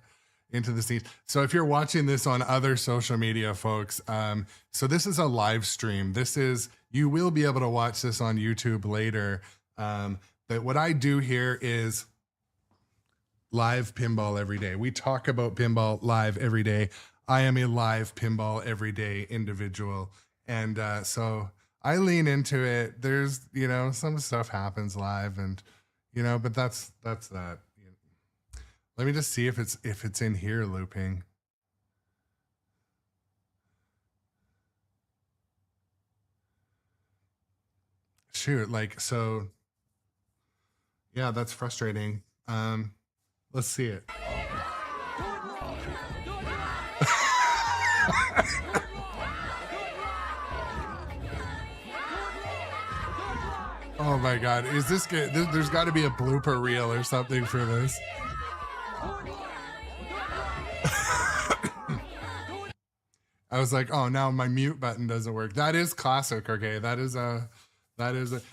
scene. So if you're watching this on other social media, folks, so this is a live stream. You will be able to watch this on YouTube later. But what I do here is live pinball every day. We talk about pinball live every day. I am a live pinball everyday individual. And so I lean into it. There's, some stuff happens live and, but that's that. Let me just see if it's in here looping. Shoot, so yeah, that's frustrating. Let's see it. Oh my god, is this good? There's got to be a blooper reel or something for this. I was like, oh, now my mute button doesn't work. That is classic, okay? That is a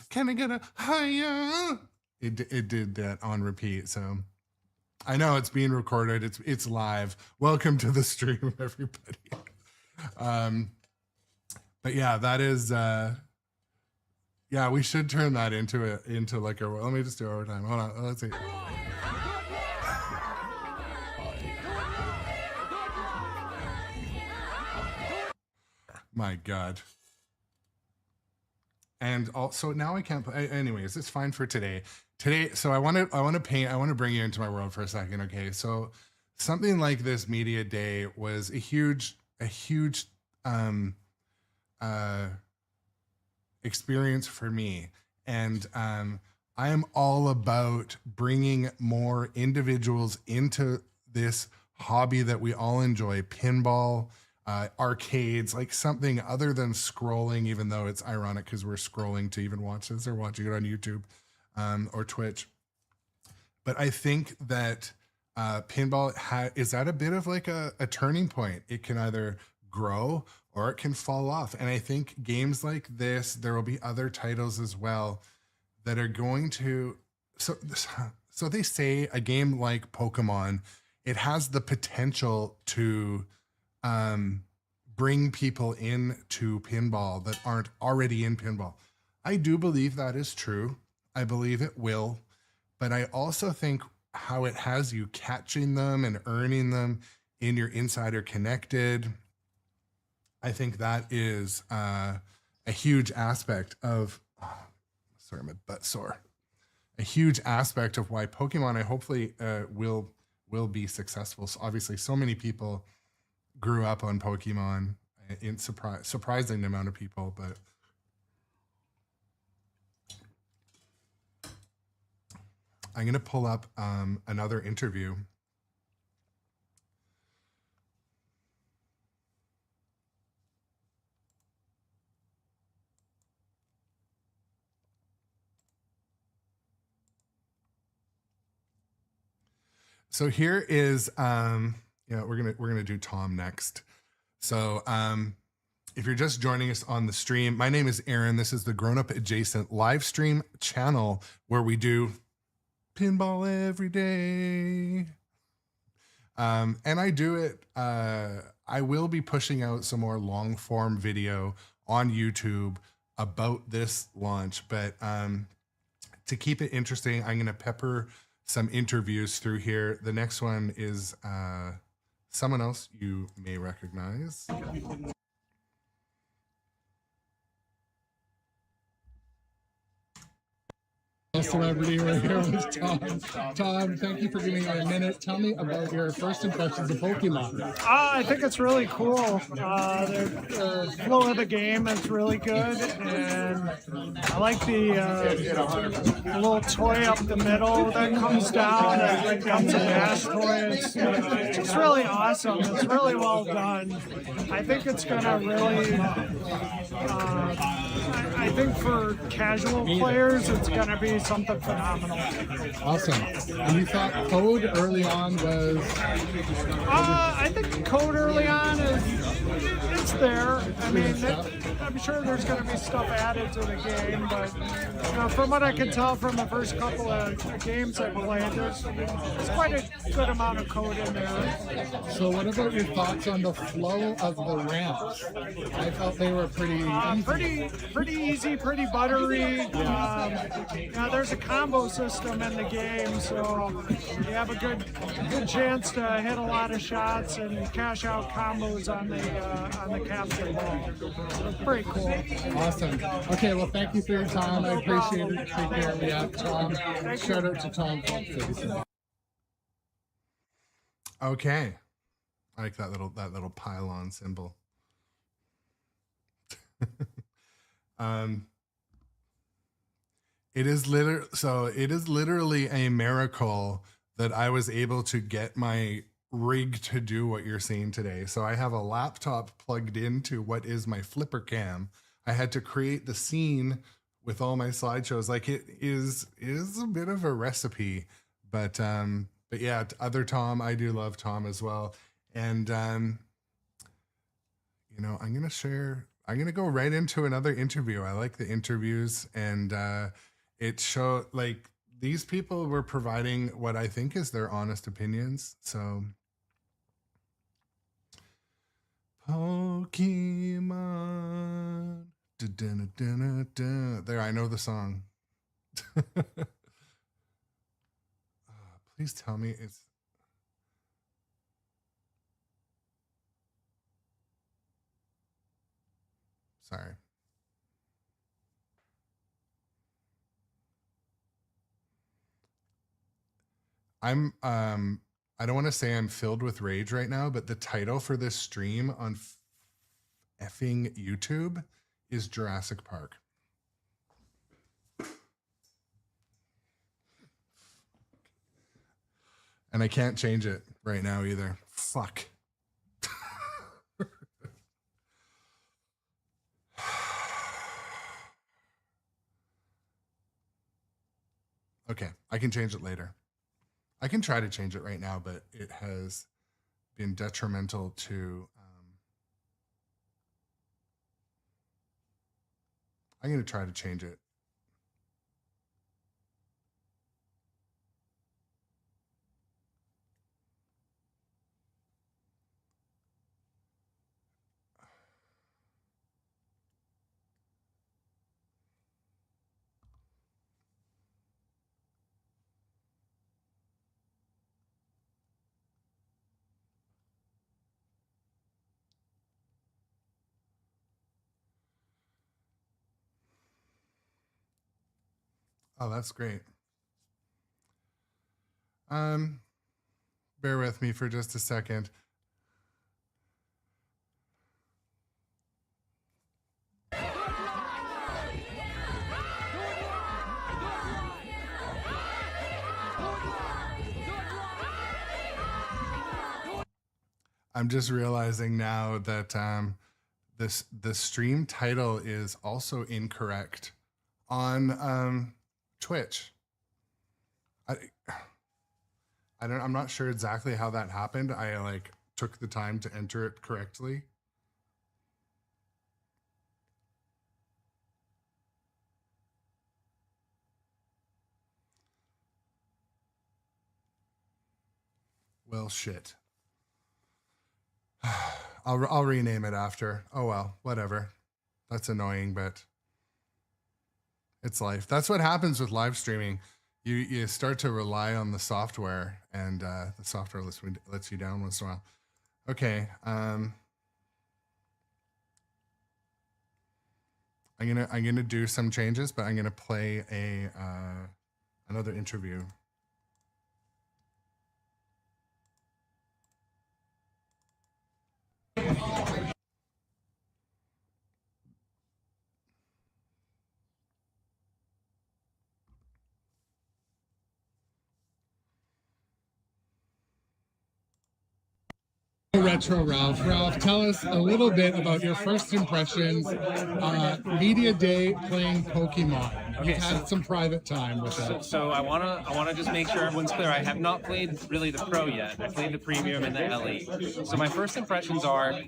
can I get a higher? It did that on repeat, so I know it's being recorded. It's live. Welcome to the stream, everybody. But yeah, that is yeah, we should turn that into like a, let me just do it over time. Hold on, let's see. My God. And also now I can't play. Anyways, it's fine for today. So I want to bring you into my world for a second. Okay. So something like this media day was a huge experience for me. And I am all about bringing more individuals into this hobby that we all enjoy, pinball, arcades, like something other than scrolling, even though it's ironic because we're scrolling to even watch this or watching it on YouTube or Twitch. But I think that pinball is at a bit of like a turning point. It can either grow or it can fall off. And I think games like this, there will be other titles as well that are going to, so they say a game like Pokemon, it has the potential to bring people into pinball that aren't already in pinball. I do believe that is true. I believe it will, but I also think how it has you catching them and earning them in your Insider Connected. I think that is a huge aspect of, sorry, my butt sore. A huge aspect of why Pokemon, I hopefully will will be successful. So obviously, so many people grew up on Pokemon, in surprising amount of people, but I'm going to pull up another interview. So here is we're gonna do Tom next. So if you're just joining us on the stream, my name is Aaron. This is the Grown Up Adjacent live stream channel where we do pinball every day. And I do it, I will be pushing out some more long form video on YouTube about this launch, but to keep it interesting, I'm gonna pepper some interviews through here. The next one is someone else you may recognize. Celebrity, we're here with Tom. Tom, thank you for giving me a minute. Tell me about your first impressions of Pokemon. I think it's really cool. The flow of the game is really good, and I like the little toy up the middle that comes down and becomes a dash toy. It's just really awesome. It's really well done. I think it's gonna really. I think for casual players, it's gonna be something phenomenal. Awesome. And you thought code early on was? I think code early on it's there. I mean, I'm sure there's going to be stuff added to the game, but from what I can tell from the first couple of games I played, there's quite a good amount of code in there. So what about your thoughts on the flow of the ramps? I felt they were pretty easy. Pretty easy, pretty buttery. There's a combo system in the game, so you have a good chance to hit a lot of shots and cash out combos on the capture ball. So it's pretty cool. Awesome. Okay, well, thank you for your time. I appreciate it. Take care. We have Tom. Shout out to Tom. Okay, I like that little pylon symbol. It is literally a miracle that I was able to get my rig to do what you're seeing today. So I have a laptop plugged into what is my flipper cam. I had to create the scene with all my slideshows. Like, it is a bit of a recipe, but yeah, other Tom, I do love Tom as well. And I'm gonna go right into another interview. I like the interviews, and it showed, like, these people were providing what I think is their honest opinions. So Pokemon. There, I know the song. Please tell me it's. Sorry. I don't want to say I'm filled with rage right now, but the title for this stream on effing YouTube is Jurassic Park. And I can't change it right now either. Fuck. Okay, I can change it later. I can try to change it right now, but it has been detrimental to. I'm going to try to change it. Oh, that's great. bear with me for just a second. I'm just realizing now that the stream title is also incorrect on Twitch. I'm not sure exactly how that happened. I like took the time to enter it correctly. Well, shit. I'll rename it after. Oh well, whatever. That's annoying, but it's life. That's what happens with live streaming. You start to rely on the software, and the software lets you down once in a while. Okay. I'm gonna do some changes, but I'm gonna play another interview. Retro Ralph. Ralph, tell us a little bit about your first impressions, media day playing Pokemon. You've had some private time with it. So I wanna just make sure everyone's clear. I have not played really the Pro yet. I played the Premium and the LE. So my first impressions are,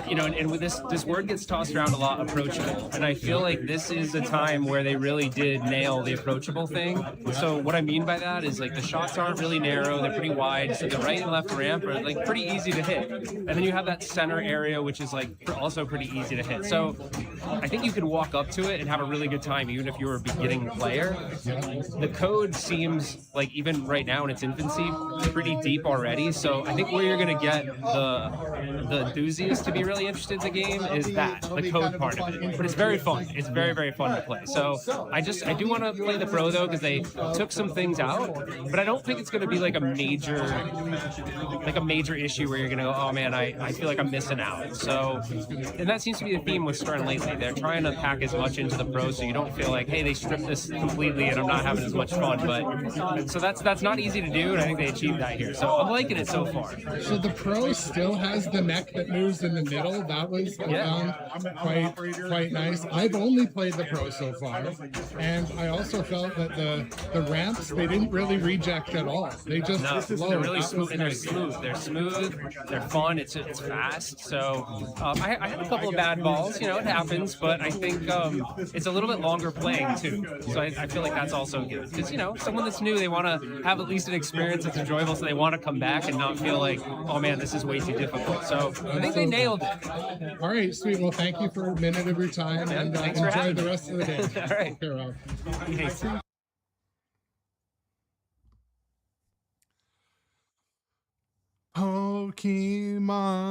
you know, and with this word gets tossed around a lot, approachable. And I feel like this is a time where they really did nail the approachable thing. So what I mean by that is like the shots aren't really narrow, they're pretty wide. So the right and left ramp are like pretty easy to hit. And then you have that center area, which is like also pretty easy to hit. So I think you could walk up to it and have a really good time, even if you were a beginning player. The code seems like, even right now in its infancy, pretty deep already. So I think where you're going to get the enthusiasts to be really interested in the game is the code part of it. But it's very fun. It's very, very fun to play. So I do want to play the Pro though, because they took some things out, but I don't think it's going to be like a major issue where you're going to go, oh man, I feel like I'm missing out. So, and that seems to be the theme with Stern lately. They're trying to pack as much into the Pro so you don't feel like, hey, they stripped this completely and I'm not having as much fun. But so that's not easy to do, and I think they achieved that here. So I'm liking it so far. So the Pro still has the neck that moves in the middle. That was quite nice. I've only played the Pro so far, and I also felt that the ramps, they didn't really reject at all. They just flowed. They're really smooth, and they're smooth. They're fun. It's fast. So I had a couple of bad balls. You know, it happens, but I think it's a little bit longer playing too. So I feel like that's also good, because you know, someone that's new, they want to have at least an experience that's enjoyable, so they want to come back and not feel like, oh man, this is way too difficult. So I think they nailed it. All right, sweet. Well, thank you for a minute of your time, and enjoy the rest of the day. All right. Here, Rob. Thanks. Pokemon.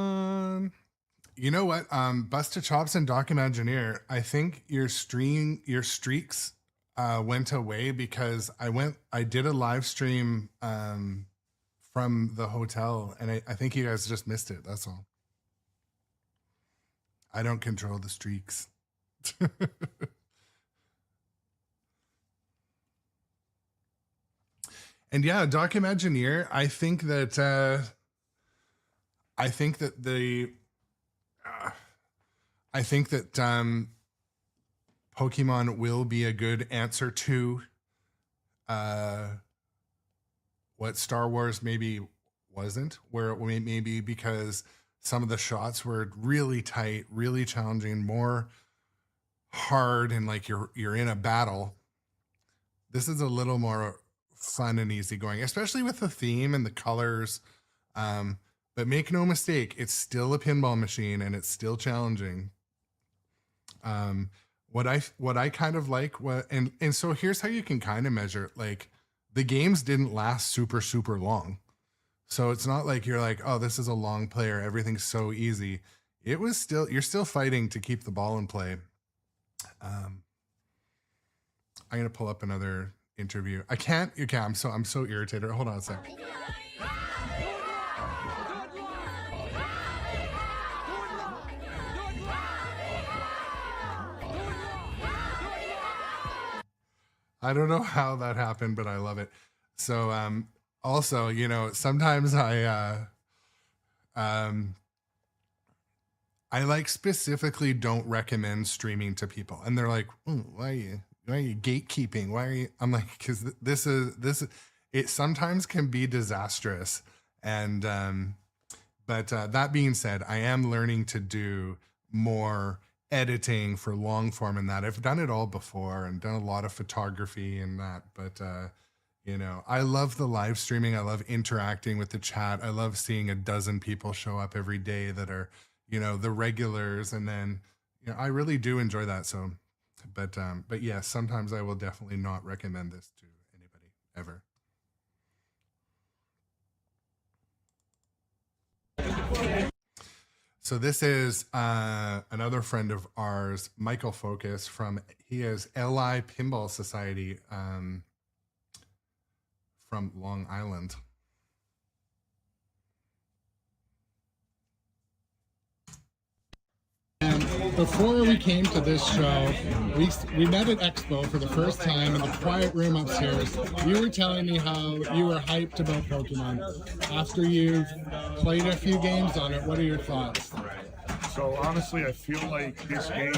You know what? Busta Chops and Doc Imagineer, I think your streaks went away because I did a live stream from the hotel, and I think you guys just missed it. That's all. I don't control the streaks. And yeah, Doc Imagineer, I think that Pokemon will be a good answer to what Star Wars maybe wasn't, where it may be because some of the shots were really tight, really challenging, more hard, and like you're in a battle. This is a little more fun and easygoing, especially with the theme and the colors. But make no mistake, it's still a pinball machine and it's still challenging. What I kind of like, and so here's how you can kind of measure it. Like, the games didn't last super long. So it's not like you're like, oh, this is a long player, everything's so easy. It was still, you're still fighting to keep the ball in play. I'm gonna pull up another interview. I can't, I'm so irritated. Hold on a sec. I don't know how that happened, but I love it. So also, you know, sometimes I like specifically don't recommend streaming to people, and they're like, why are you gatekeeping? Why are you? I'm like, because it sometimes can be disastrous. And but that being said, I am learning to do more editing for long form and that. I've done it all before and done a lot of photography and that, but you know, I love the live streaming. I love interacting with the chat. I love seeing a dozen people show up every day that are, you know, the regulars. And then, you know, I really do enjoy that. So, but yes, sometimes I will definitely not recommend this to anybody ever. So this is another friend of ours, Michael Focus he is LI Pinball Society from Long Island. And before we came to this show, we met at Expo for the first time in the quiet room upstairs. You were telling me how you were hyped about Pokemon. After you've played a few games on it, what are your thoughts? So honestly, I feel like this game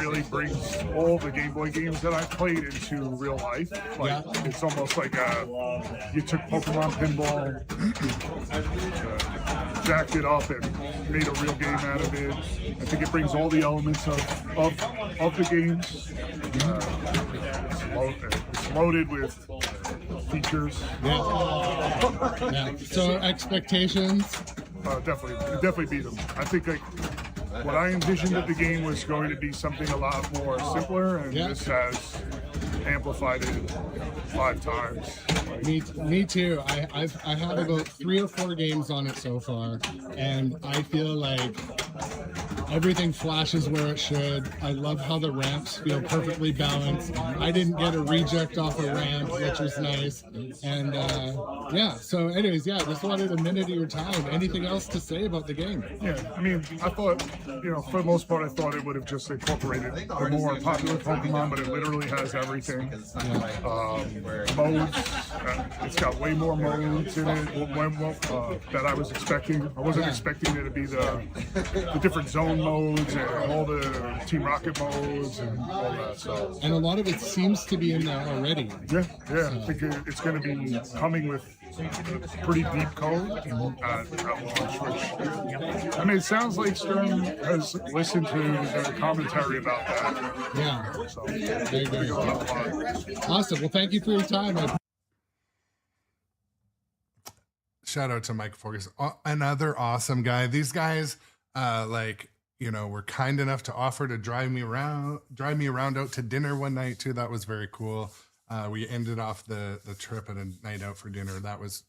really brings all the Game Boy games that I've played into real life. Like it's almost like you took Pokemon Pinball, jacked it up, and made a real game out of it. I think it brings all the elements of the games. It's loaded with features. Yeah. So expectations? Definitely beat them. I think what I envisioned that the game was going to be something a lot more simpler, and this has amplified it 5 times. Me too. I have about 3 or 4 games on it so far, and I feel like everything flashes where it should. I love how the ramps feel perfectly balanced. I didn't get a reject off a ramp, which was nice. And yeah, so anyways, just wanted a minute of your time. Anything else to say about the game? Yeah, I mean, I thought, you know, for the most part, I thought it would have just incorporated the more popular Pokemon, but it literally has everything. Modes, it's got way more modes in it that I was expecting. I wasn't expecting it to be the different zone modes and all the Team Rocket modes and all that. So, and a lot of it seems to be in there already. Yeah. I think it's going to be coming with pretty deep code at launch. Which, I mean, it sounds like Stern has listened to the commentary about that. Yeah. So, very awesome. Well, thank you for your time. Shout out to Mike Focus, another awesome guy. These guys, were kind enough to offer to drive me around out to dinner one night too. That was very cool. We ended off the trip at a night out for dinner. That was,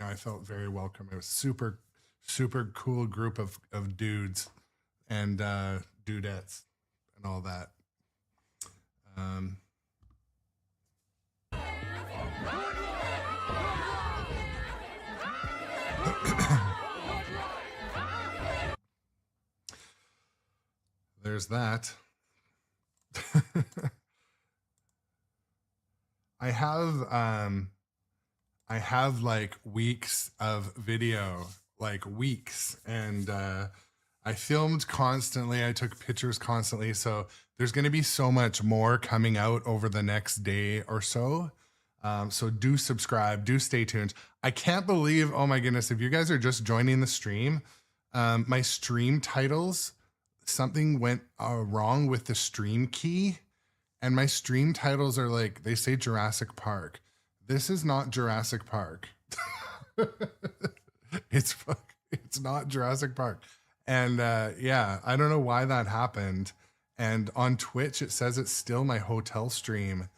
I felt very welcome. It was super, super cool group of dudes and dudettes and all that. There's that. I have like weeks of video, and I filmed constantly. I took pictures constantly. So there's going to be so much more coming out over the next day or so. So do subscribe, do stay tuned. I can't believe, oh my goodness, if you guys are just joining the stream, my stream titles, something went wrong with the stream key, and my stream titles are like, they say Jurassic Park. This is not Jurassic Park. It's not Jurassic Park. And I don't know why that happened. And on Twitch, it says it's still my hotel stream.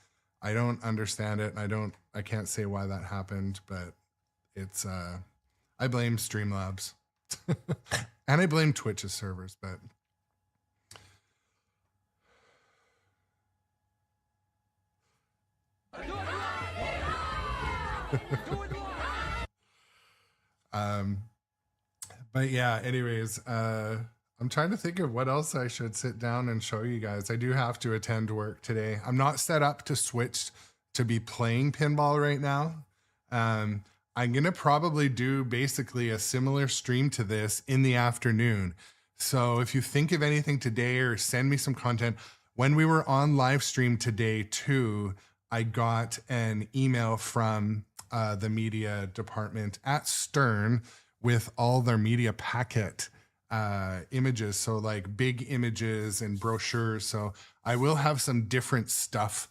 I don't understand it. I can't say why that happened, but it's, I blame Streamlabs and I blame Twitch's servers, but but yeah, anyways, I'm trying to think of what else I should sit down and show you guys. I do have to attend work today. I'm not set up to switch to be playing pinball right now. I'm going to probably do basically a similar stream to this in the afternoon. So if you think of anything today or send me some content, when we were on live stream today too, I got an email from the media department at Stern with all their media packet images. So like big images and brochures. So I will have some different stuff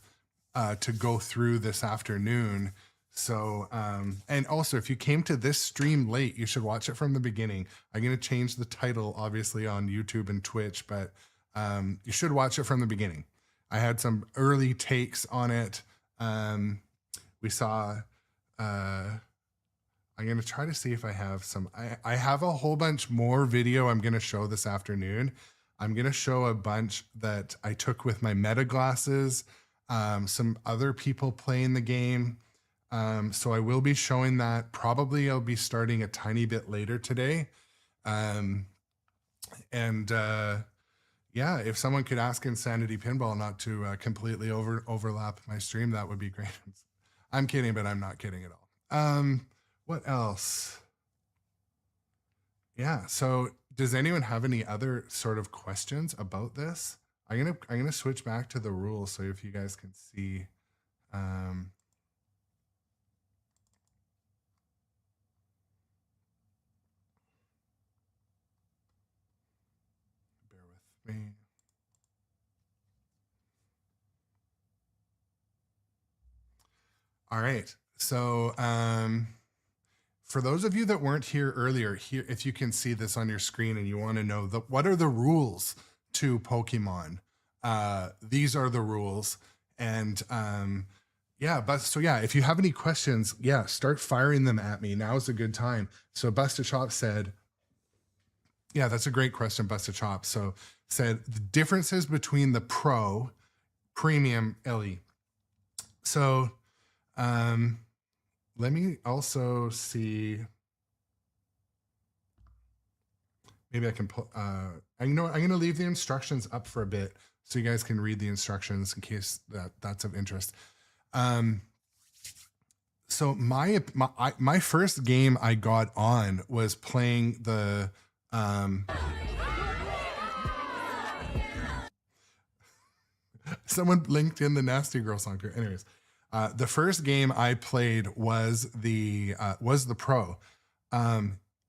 to go through this afternoon. So, and also if you came to this stream late, you should watch it from the beginning. I'm going to change the title obviously on YouTube and Twitch, but you should watch it from the beginning. I had some early takes on it. We saw, I'm going to try to see if I have some, I have a whole bunch more video I'm going to show this afternoon. I'm going to show a bunch that I took with my meta glasses, some other people playing the game. So I will be showing that. Probably I'll be starting a tiny bit later today. Yeah, if someone could ask Insanity Pinball not to completely overlap my stream, that would be great. I'm kidding, but I'm not kidding at all. What else? Yeah, so does anyone have any other sort of questions about this? I'm gonna switch back to the rules so if you guys can see. Bear with me. All right. So for those of you that weren't here earlier, here, if you can see this on your screen and you want to know what are the rules to Pokemon, these are the rules. And yeah, but so yeah, if you have any questions, yeah, start firing them at me. Now is a good time. So Busted Chop said, yeah, that's a great question, Busted Chop. So said the differences between the Pro, Premium, LE. So let me also see. Maybe I can put, I'm going to leave the instructions up for a bit so you guys can read the instructions in case that's of interest. So my first game I got on was playing the, someone linked in the Nasty Girl song too. Anyways, the first game I played was the Pro.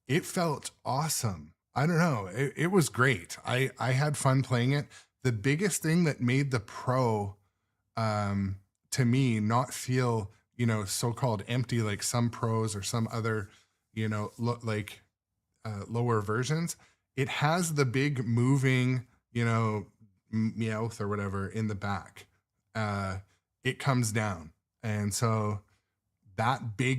It felt awesome. I don't know. It was great. I had fun playing it. The biggest thing that made the Pro, to me, not feel, you know, so-called empty like some Pros or some other, you know, lower versions. It has the big moving, you know, Meowth or whatever in the back. It comes down. And so that big